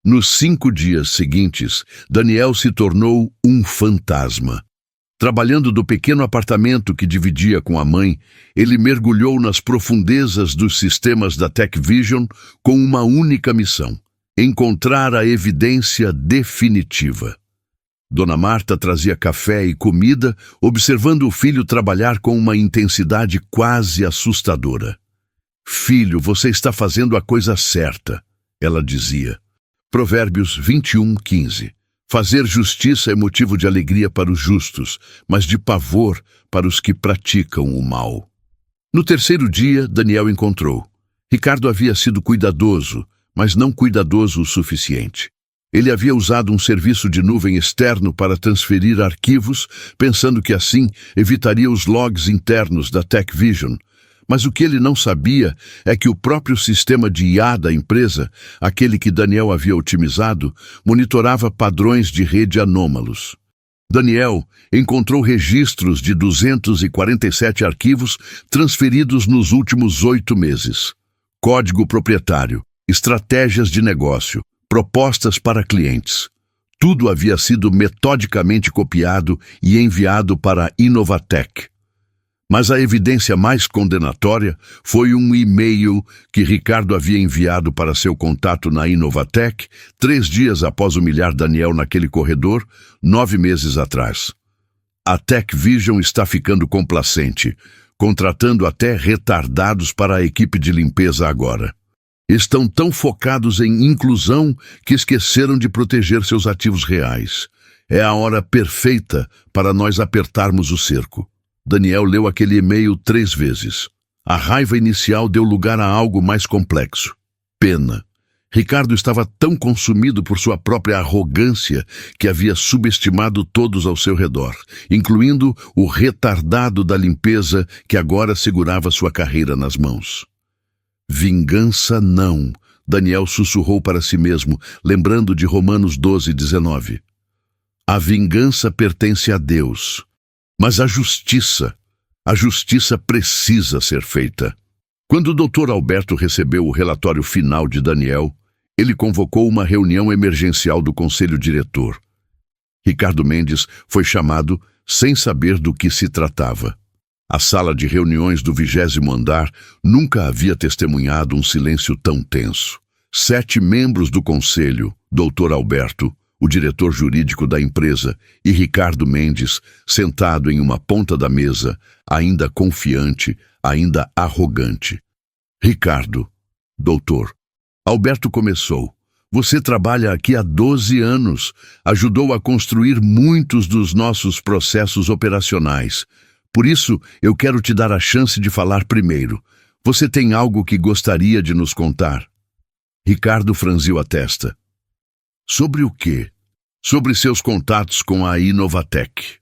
Nos 5 dias seguintes, Daniel se tornou um fantasma. Trabalhando do pequeno apartamento que dividia com a mãe, ele mergulhou nas profundezas dos sistemas da TechVision com uma única missão: encontrar a evidência definitiva. Dona Marta trazia café e comida, observando o filho trabalhar com uma intensidade quase assustadora. Filho, você está fazendo a coisa certa, ela dizia. Provérbios 21:15. Fazer justiça é motivo de alegria para os justos, mas de pavor para os que praticam o mal. No 3º dia, Daniel encontrou. Ricardo havia sido cuidadoso, mas não cuidadoso o suficiente. Ele havia usado um serviço de nuvem externo para transferir arquivos, pensando que assim evitaria os logs internos da TechVision. Mas o que ele não sabia é que o próprio sistema de IA da empresa, aquele que Daniel havia otimizado, monitorava padrões de rede anômalos. Daniel encontrou registros de 247 arquivos transferidos nos últimos 8 meses. Código proprietário, estratégias de negócio, propostas para clientes. Tudo havia sido metodicamente copiado e enviado para a Inovatec. Mas a evidência mais condenatória foi um e-mail que Ricardo havia enviado para seu contato na Inovatec 3 dias após humilhar Daniel naquele corredor, 9 meses atrás. A TechVision está ficando complacente, contratando até retardados para a equipe de limpeza agora. Estão tão focados em inclusão que esqueceram de proteger seus ativos reais. É a hora perfeita para nós apertarmos o cerco. Daniel leu aquele e-mail 3 vezes. A raiva inicial deu lugar a algo mais complexo. Pena. Ricardo estava tão consumido por sua própria arrogância que havia subestimado todos ao seu redor, incluindo o retardado da limpeza que agora segurava sua carreira nas mãos. Vingança não, Daniel sussurrou para si mesmo, lembrando de Romanos 12:19. A vingança pertence a Deus. Mas a justiça precisa ser feita. Quando o Dr. Alberto recebeu o relatório final de Daniel, ele convocou uma reunião emergencial do conselho diretor. Ricardo Mendes foi chamado sem saber do que se tratava. A sala de reuniões do 20º andar nunca havia testemunhado um silêncio tão tenso. 7 membros do conselho, Dr. Alberto, o diretor jurídico da empresa, e Ricardo Mendes, sentado em uma ponta da mesa, ainda confiante, ainda arrogante. Ricardo, doutor. Alberto começou. Você trabalha aqui há 12 anos, ajudou a construir muitos dos nossos processos operacionais. Por isso, eu quero te dar a chance de falar primeiro. Você tem algo que gostaria de nos contar? Ricardo franziu a testa. Sobre o quê? Sobre seus contatos com a Inovatec.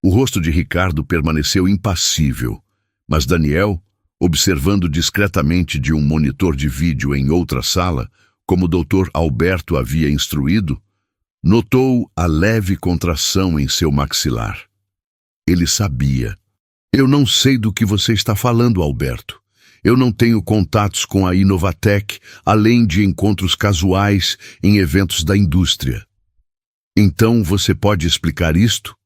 O rosto de Ricardo permaneceu impassível, mas Daniel, observando discretamente de um monitor de vídeo em outra sala, como o Dr. Alberto havia instruído, notou a leve contração em seu maxilar. Ele sabia. Eu não sei do que você está falando, Alberto. Eu não tenho contatos com a Inovatec, além de encontros casuais em eventos da indústria. Então você pode explicar isto?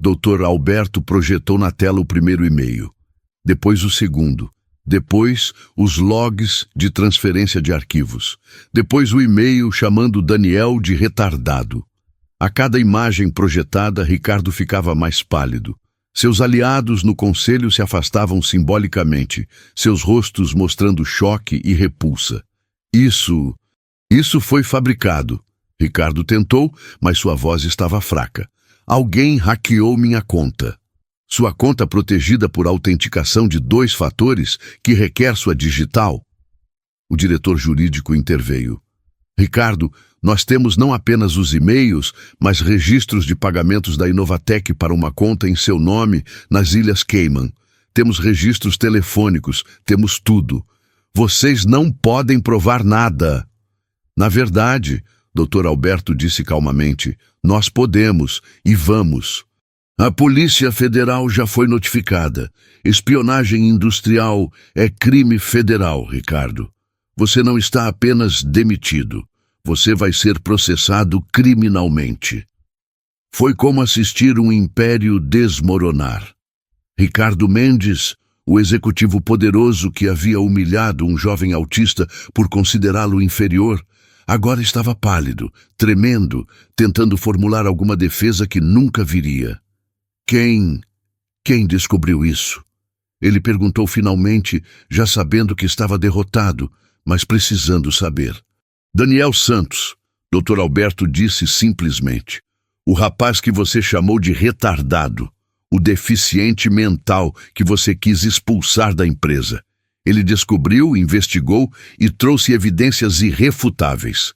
Dr. Alberto projetou na tela o primeiro e-mail, depois o segundo, depois os logs de transferência de arquivos, depois o e-mail chamando Daniel de retardado. A cada imagem projetada, Ricardo ficava mais pálido. Seus aliados no conselho se afastavam simbolicamente, seus rostos mostrando choque e repulsa. Isso foi fabricado. Ricardo tentou, mas sua voz estava fraca. Alguém hackeou minha conta. Sua conta protegida por autenticação de 2 fatores que requer sua digital. O diretor jurídico interveio. Ricardo, nós temos não apenas os e-mails, mas registros de pagamentos da Inovatec para uma conta em seu nome nas Ilhas Cayman. Temos registros telefônicos, temos tudo. Vocês não podem provar nada. Na verdade, Dr. Alberto disse calmamente, nós podemos e vamos. A Polícia Federal já foi notificada. Espionagem industrial é crime federal, Ricardo. Você não está apenas demitido. Você vai ser processado criminalmente. Foi como assistir um império desmoronar. Ricardo Mendes, o executivo poderoso que havia humilhado um jovem autista por considerá-lo inferior, agora estava pálido, tremendo, tentando formular alguma defesa que nunca viria. Quem descobriu isso? Ele perguntou finalmente, já sabendo que estava derrotado, mas precisando saber. Daniel Santos, Dr. Alberto disse simplesmente. O rapaz que você chamou de retardado, o deficiente mental que você quis expulsar da empresa. Ele descobriu, investigou e trouxe evidências irrefutáveis.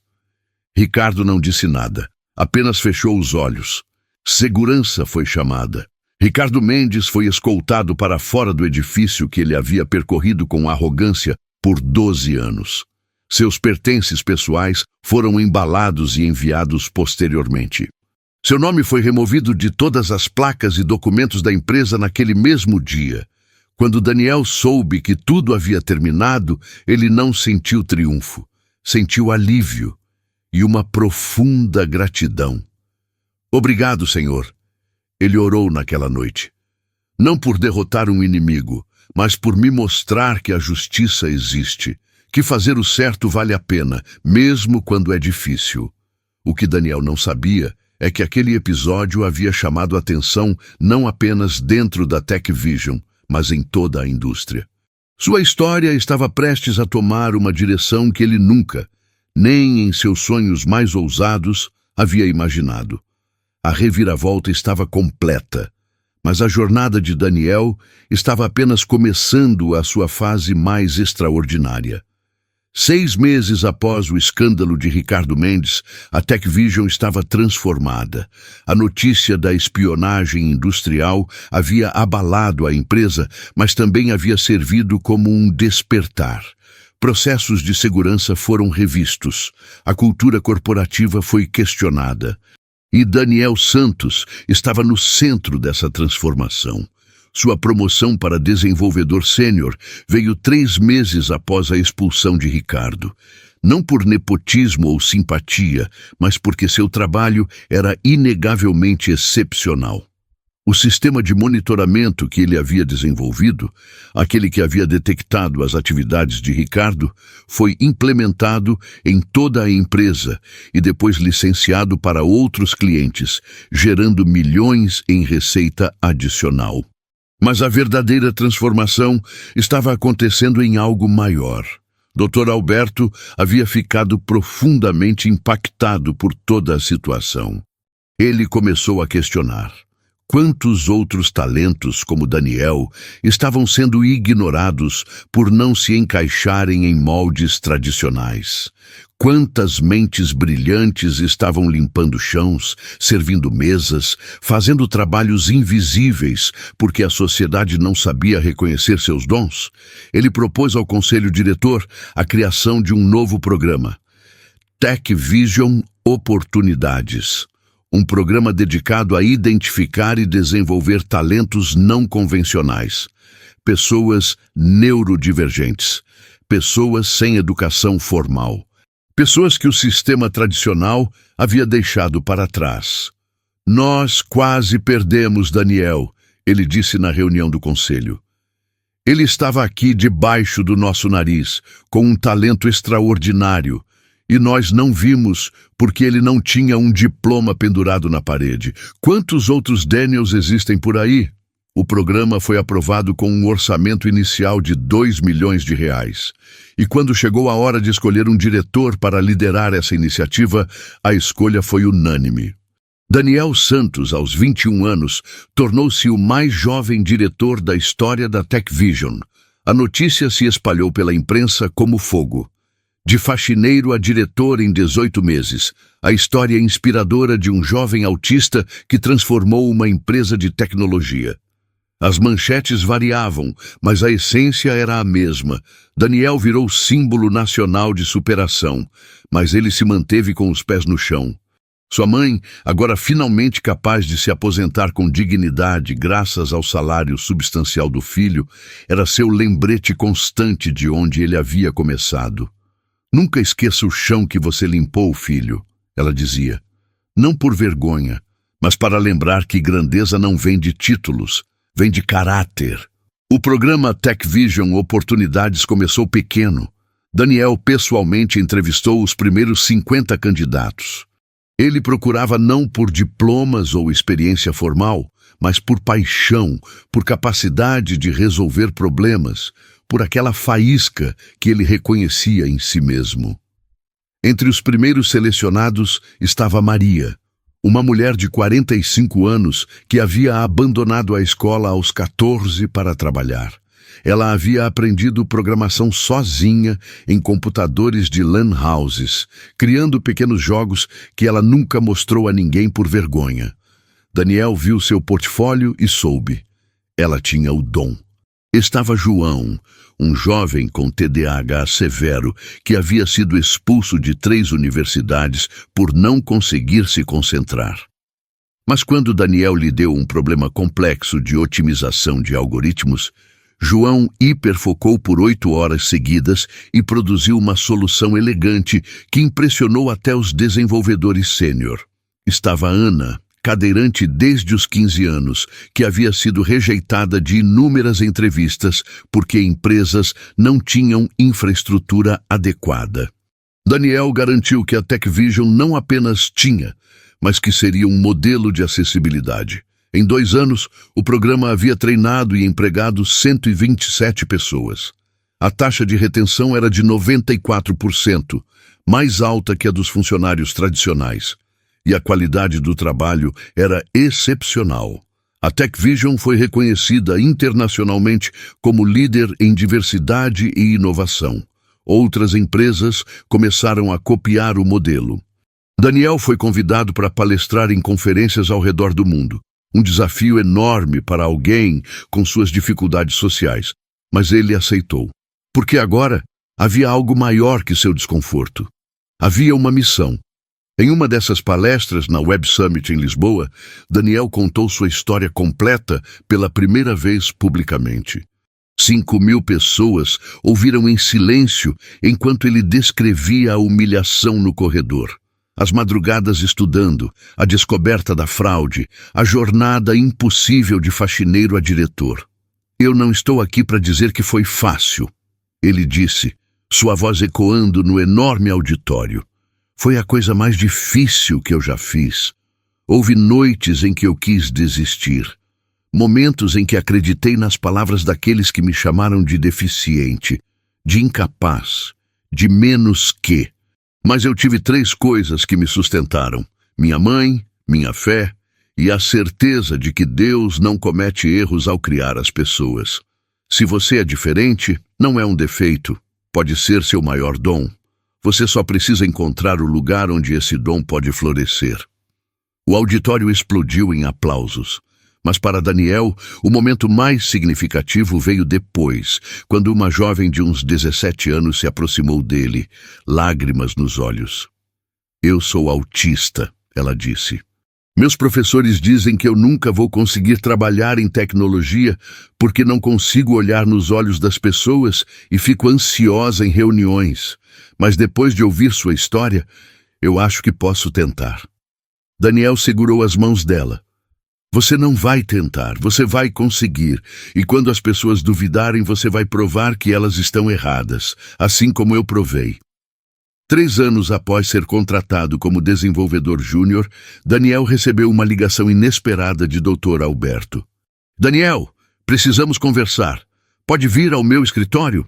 Ricardo não disse nada, apenas fechou os olhos. Segurança foi chamada. Ricardo Mendes foi escoltado para fora do edifício que ele havia percorrido com arrogância por 12 anos. Seus pertences pessoais foram embalados e enviados posteriormente. Seu nome foi removido de todas as placas e documentos da empresa naquele mesmo dia. Quando Daniel soube que tudo havia terminado, ele não sentiu triunfo, sentiu alívio e uma profunda gratidão. Obrigado, Senhor. Ele orou naquela noite. Não por derrotar um inimigo, mas por me mostrar que a justiça existe, que fazer o certo vale a pena, mesmo quando é difícil. O que Daniel não sabia é que aquele episódio havia chamado a atenção não apenas dentro da TechVision, mas em toda a indústria. Sua história estava prestes a tomar uma direção que ele nunca, nem em seus sonhos mais ousados, havia imaginado. A reviravolta estava completa, mas a jornada de Daniel estava apenas começando a sua fase mais extraordinária. 6 meses após o escândalo de Ricardo Mendes, a TechVision estava transformada. A notícia da espionagem industrial havia abalado a empresa, mas também havia servido como um despertar. Processos de segurança foram revistos. A cultura corporativa foi questionada. E Daniel Santos estava no centro dessa transformação. Sua promoção para desenvolvedor sênior veio 3 meses após a expulsão de Ricardo. Não por nepotismo ou simpatia, mas porque seu trabalho era inegavelmente excepcional. O sistema de monitoramento que ele havia desenvolvido, aquele que havia detectado as atividades de Ricardo, foi implementado em toda a empresa e depois licenciado para outros clientes, gerando milhões em receita adicional. Mas a verdadeira transformação estava acontecendo em algo maior. Dr. Alberto havia ficado profundamente impactado por toda a situação. Ele começou a questionar. Quantos outros talentos, como Daniel, estavam sendo ignorados por não se encaixarem em moldes tradicionais? Quantas mentes brilhantes estavam limpando chãos, servindo mesas, fazendo trabalhos invisíveis porque a sociedade não sabia reconhecer seus dons? Ele propôs ao conselho diretor a criação de um novo programa, TechVision Oportunidades. Um programa dedicado a identificar e desenvolver talentos não convencionais, pessoas neurodivergentes, pessoas sem educação formal, pessoas que o sistema tradicional havia deixado para trás, Nós quase perdemos Daniel, ele disse na reunião do conselho. Ele estava aqui debaixo do nosso nariz, com um talento extraordinário, e nós não vimos porque ele não tinha um diploma pendurado na parede. Quantos outros Daniels existem por aí? O programa foi aprovado com um orçamento inicial de R$ 2 milhões. E quando chegou a hora de escolher um diretor para liderar essa iniciativa, a escolha foi unânime. Daniel Santos, aos 21 anos, tornou-se o mais jovem diretor da história da TechVision. A notícia se espalhou pela imprensa como fogo. De faxineiro a diretor em 18 meses, a história inspiradora de um jovem autista que transformou uma empresa de tecnologia. As manchetes variavam, mas a essência era a mesma. Daniel virou símbolo nacional de superação, mas ele se manteve com os pés no chão. Sua mãe, agora finalmente capaz de se aposentar com dignidade graças ao salário substancial do filho, era seu lembrete constante de onde ele havia começado. Nunca esqueça o chão que você limpou, filho, ela dizia. Não por vergonha, mas para lembrar que grandeza não vem de títulos, vem de caráter. O programa TechVision Oportunidades começou pequeno. Daniel pessoalmente entrevistou os primeiros 50 candidatos. Ele procurava não por diplomas ou experiência formal, mas por paixão, por capacidade de resolver problemas, por aquela faísca que ele reconhecia em si mesmo. Entre os primeiros selecionados estava Maria, uma mulher de 45 anos que havia abandonado a escola aos 14 para trabalhar. Ela havia aprendido programação sozinha em computadores de LAN houses, criando pequenos jogos que ela nunca mostrou a ninguém por vergonha. Daniel viu seu portfólio e soube. Ela tinha o dom. Estava João, um jovem com TDAH severo que havia sido expulso de 3 universidades por não conseguir se concentrar. Mas quando Daniel lhe deu um problema complexo de otimização de algoritmos, João hiperfocou por 8 horas seguidas e produziu uma solução elegante que impressionou até os desenvolvedores sênior. Estava Ana, cadeirante desde os 15 anos, que havia sido rejeitada de inúmeras entrevistas porque empresas não tinham infraestrutura adequada. Daniel garantiu que a TechVision não apenas tinha, mas que seria um modelo de acessibilidade. Em 2 anos, o programa havia treinado e empregado 127 pessoas. A taxa de retenção era de 94%, mais alta que a dos funcionários tradicionais. E a qualidade do trabalho era excepcional. A TechVision foi reconhecida internacionalmente como líder em diversidade e inovação. Outras empresas começaram a copiar o modelo. Daniel foi convidado para palestrar em conferências ao redor do mundo. Um desafio enorme para alguém com suas dificuldades sociais, mas ele aceitou. Porque agora havia algo maior que seu desconforto. Havia uma missão. Em uma dessas palestras na Web Summit em Lisboa, Daniel contou sua história completa pela primeira vez publicamente. 5.000 pessoas ouviram em silêncio enquanto ele descrevia a humilhação no corredor. As madrugadas estudando, a descoberta da fraude, a jornada impossível de faxineiro a diretor. Eu não estou aqui para dizer que foi fácil, ele disse, sua voz ecoando no enorme auditório. Foi a coisa mais difícil que eu já fiz. Houve noites em que eu quis desistir. Momentos em que acreditei nas palavras daqueles que me chamaram de deficiente, de incapaz, de menos que. Mas eu tive 3 coisas que me sustentaram: minha mãe, minha fé e a certeza de que Deus não comete erros ao criar as pessoas. Se você é diferente, não é um defeito, pode ser seu maior dom. Você só precisa encontrar o lugar onde esse dom pode florescer. O auditório explodiu em aplausos. Mas para Daniel, o momento mais significativo veio depois, quando uma jovem de uns 17 anos se aproximou dele, lágrimas nos olhos. Eu sou autista, ela disse. Meus professores dizem que eu nunca vou conseguir trabalhar em tecnologia porque não consigo olhar nos olhos das pessoas e fico ansiosa em reuniões. Mas depois de ouvir sua história, eu acho que posso tentar. Daniel segurou as mãos dela. Você não vai tentar, você vai conseguir. E quando as pessoas duvidarem, você vai provar que elas estão erradas, assim como eu provei. 3 anos após ser contratado como desenvolvedor júnior, Daniel recebeu uma ligação inesperada de Dr. Alberto. Daniel, precisamos conversar. Pode vir ao meu escritório?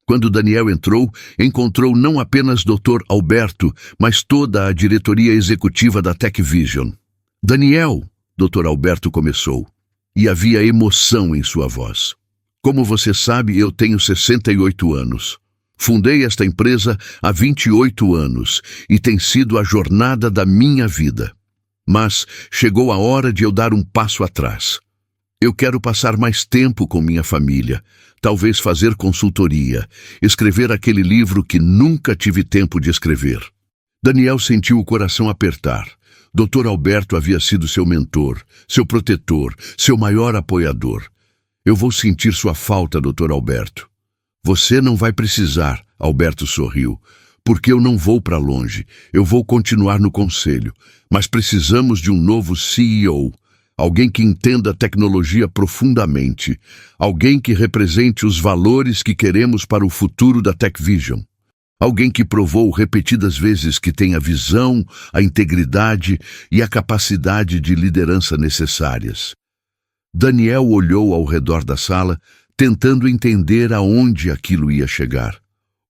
Quando Daniel entrou, encontrou não apenas Dr. Alberto, mas toda a diretoria executiva da TechVision. Daniel, Dr. Alberto começou, e havia emoção em sua voz. Como você sabe, eu tenho 68 anos. Fundei esta empresa há 28 anos e tem sido a jornada da minha vida. Mas chegou a hora de eu dar um passo atrás. Eu quero passar mais tempo com minha família, talvez fazer consultoria, escrever aquele livro que nunca tive tempo de escrever. Daniel sentiu o coração apertar. Dr. Alberto havia sido seu mentor, seu protetor, seu maior apoiador. Eu vou sentir sua falta, Dr. Alberto. Você não vai precisar, Alberto sorriu, porque eu não vou para longe. Eu vou continuar no conselho, mas precisamos de um novo CEO. Alguém que entenda a tecnologia profundamente. Alguém que represente os valores que queremos para o futuro da TechVision. Alguém que provou repetidas vezes que tem a visão, a integridade e a capacidade de liderança necessárias. Daniel olhou ao redor da sala, tentando entender aonde aquilo ia chegar.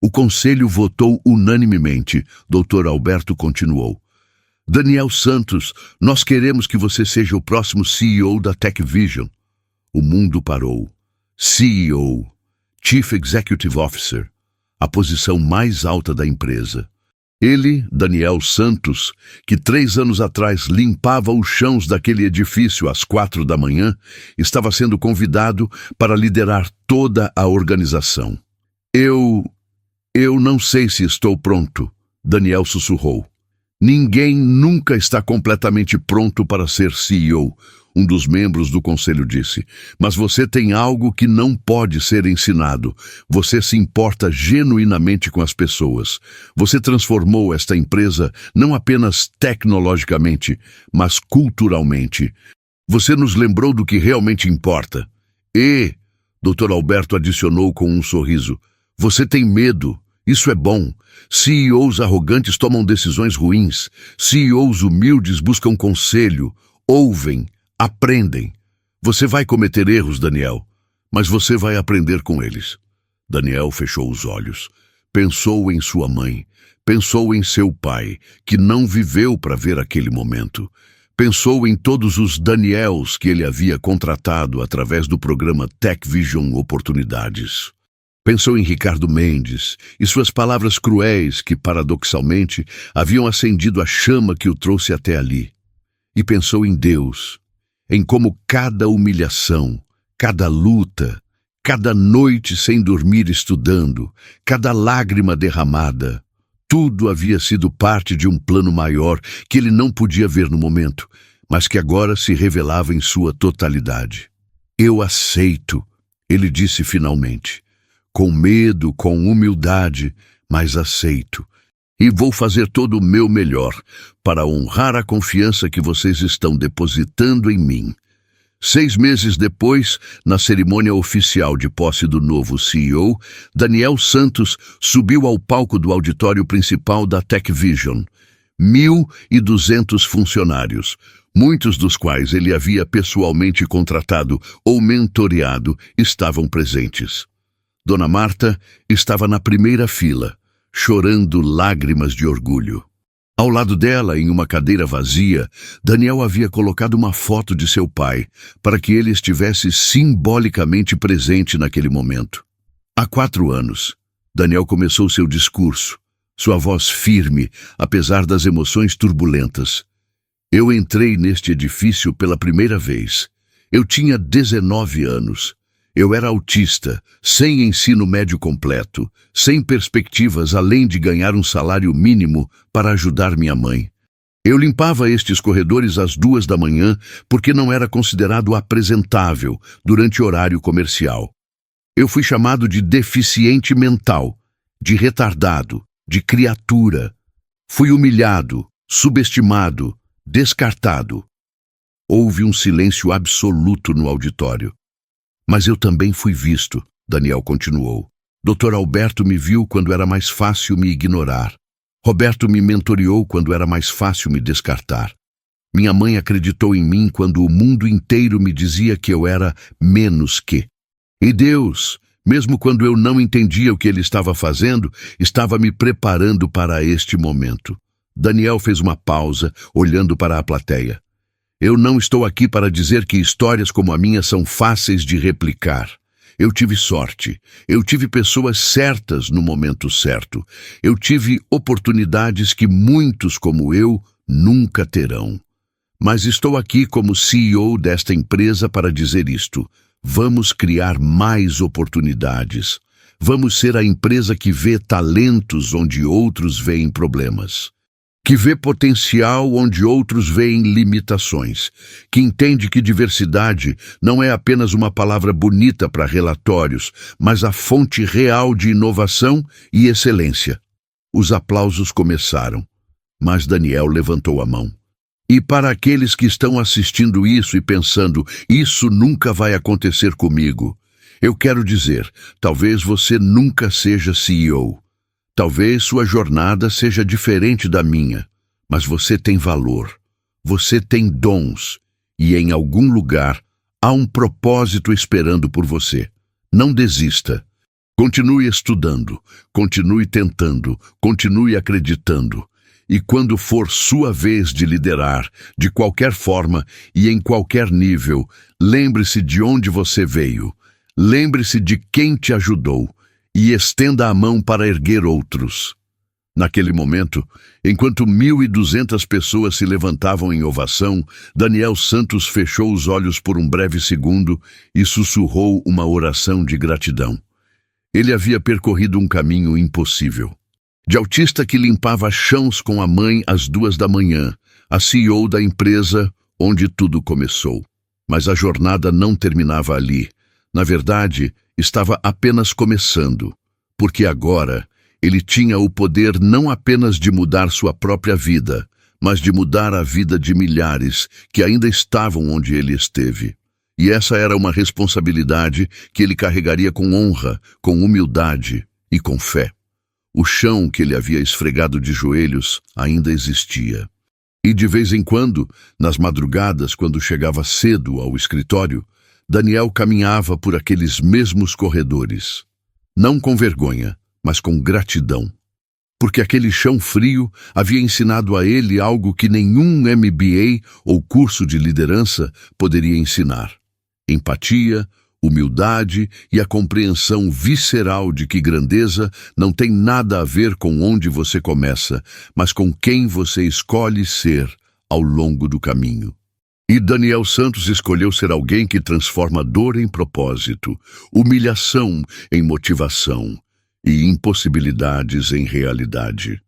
O conselho votou unanimemente. Dr. Alberto continuou. Daniel Santos, nós queremos que você seja o próximo CEO da TechVision. O mundo parou. CEO, Chief Executive Officer, a posição mais alta da empresa. Ele, Daniel Santos, que 3 anos atrás limpava os chãos daquele edifício às 4 da manhã, estava sendo convidado para liderar toda a organização. Eu não sei se estou pronto, Daniel sussurrou. Ninguém nunca está completamente pronto para ser CEO, um dos membros do conselho disse. Mas você tem algo que não pode ser ensinado. Você se importa genuinamente com as pessoas. Você transformou esta empresa não apenas tecnologicamente, mas culturalmente. Você nos lembrou do que realmente importa. E, Dr. Alberto adicionou com um sorriso, você tem medo. Isso é bom. CEOs arrogantes tomam decisões ruins. CEOs humildes buscam conselho, ouvem, aprendem. Você vai cometer erros, Daniel, mas você vai aprender com eles. Daniel fechou os olhos. Pensou em sua mãe. Pensou em seu pai, que não viveu para ver aquele momento. Pensou em todos os Daniels que ele havia contratado através do programa TechVision Oportunidades. Pensou em Ricardo Mendes e suas palavras cruéis que, paradoxalmente, haviam acendido a chama que o trouxe até ali. E pensou em Deus, em como cada humilhação, cada luta, cada noite sem dormir estudando, cada lágrima derramada, tudo havia sido parte de um plano maior que ele não podia ver no momento, mas que agora se revelava em sua totalidade. Eu aceito, ele disse finalmente. Com medo, com humildade, mas aceito. E vou fazer todo o meu melhor para honrar a confiança que vocês estão depositando em mim. 6 meses depois, na cerimônia oficial de posse do novo CEO, Daniel Santos subiu ao palco do auditório principal da TechVision. 1.200 funcionários, muitos dos quais ele havia pessoalmente contratado ou mentoreado, estavam presentes. Dona Marta estava na primeira fila, chorando lágrimas de orgulho. Ao lado dela, em uma cadeira vazia, Daniel havia colocado uma foto de seu pai, para que ele estivesse simbolicamente presente naquele momento. Há 4 anos, Daniel começou seu discurso, sua voz firme, apesar das emoções turbulentas. Eu entrei neste edifício pela primeira vez. Eu tinha 19 anos. Eu era autista, sem ensino médio completo, sem perspectivas além de ganhar um salário mínimo para ajudar minha mãe. Eu limpava estes corredores às 2 da manhã porque não era considerado apresentável durante horário comercial. Eu fui chamado de deficiente mental, de retardado, de criatura. Fui humilhado, subestimado, Descartado. Houve um silêncio absoluto no auditório. Mas eu também fui visto, Daniel continuou. Dr. Alberto me viu quando era mais fácil me ignorar. Roberto me mentoreou quando era mais fácil me descartar. Minha mãe acreditou em mim quando o mundo inteiro me dizia que eu era menos que. E Deus, mesmo quando eu não entendia o que ele estava fazendo, estava me preparando para este momento. Daniel fez uma pausa, olhando para a plateia. Eu não estou aqui para dizer que histórias como a minha são fáceis de replicar. Eu tive sorte. Eu tive pessoas certas no momento certo. Eu tive oportunidades que muitos como eu nunca terão. Mas estou aqui como CEO desta empresa para dizer isto. Vamos criar mais oportunidades. Vamos ser a empresa que vê talentos onde outros veem problemas. Que vê potencial onde outros veem limitações, que entende que diversidade não é apenas uma palavra bonita para relatórios, mas a fonte real de inovação e excelência. Os aplausos começaram, mas Daniel levantou a mão. E para aqueles que estão assistindo isso e pensando, isso nunca vai acontecer comigo, eu quero dizer, talvez você nunca seja CEO. Talvez sua jornada seja diferente da minha, mas você tem valor, você tem dons, e em algum lugar há um propósito esperando por você. Não desista. Continue estudando, continue tentando, continue acreditando. E quando for sua vez de liderar, de qualquer forma e em qualquer nível, lembre-se de onde você veio, lembre-se de quem te ajudou, e estenda a mão para erguer outros. Naquele momento, enquanto 1.200 pessoas se levantavam em ovação, Daniel Santos fechou os olhos por um breve segundo e sussurrou uma oração de gratidão. Ele havia percorrido um caminho impossível. De autista que limpava chãos com a mãe às 2 da manhã, a CEO da empresa onde tudo começou. Mas a jornada não terminava ali. Na verdade, estava apenas começando, porque agora ele tinha o poder não apenas de mudar sua própria vida, mas de mudar a vida de milhares que ainda estavam onde ele esteve. E essa era uma responsabilidade que ele carregaria com honra, com humildade e com fé. O chão que ele havia esfregado de joelhos ainda existia. E de vez em quando, nas madrugadas, quando chegava cedo ao escritório, Daniel caminhava por aqueles mesmos corredores. Não com vergonha, mas com gratidão. Porque aquele chão frio havia ensinado a ele algo que nenhum MBA ou curso de liderança poderia ensinar. Empatia, humildade e a compreensão visceral de que grandeza não tem nada a ver com onde você começa, mas com quem você escolhe ser ao longo do caminho. E Daniel Santos escolheu ser alguém que transforma dor em propósito, humilhação em motivação e impossibilidades em realidade.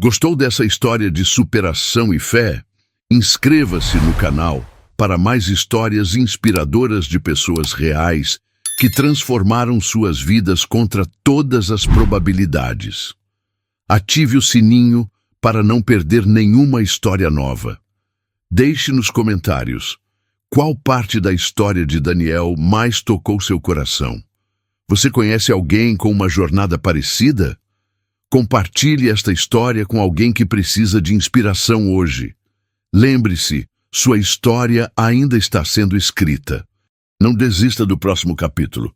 Gostou dessa história de superação e fé? Inscreva-se no canal para mais histórias inspiradoras de pessoas reais que transformaram suas vidas contra todas as probabilidades. Ative o sininho para não perder nenhuma história nova. Deixe nos comentários qual parte da história de Daniel mais tocou seu coração. Você conhece alguém com uma jornada parecida? Compartilhe esta história com alguém que precisa de inspiração hoje. Lembre-se, sua história ainda está sendo escrita. Não desista do próximo capítulo.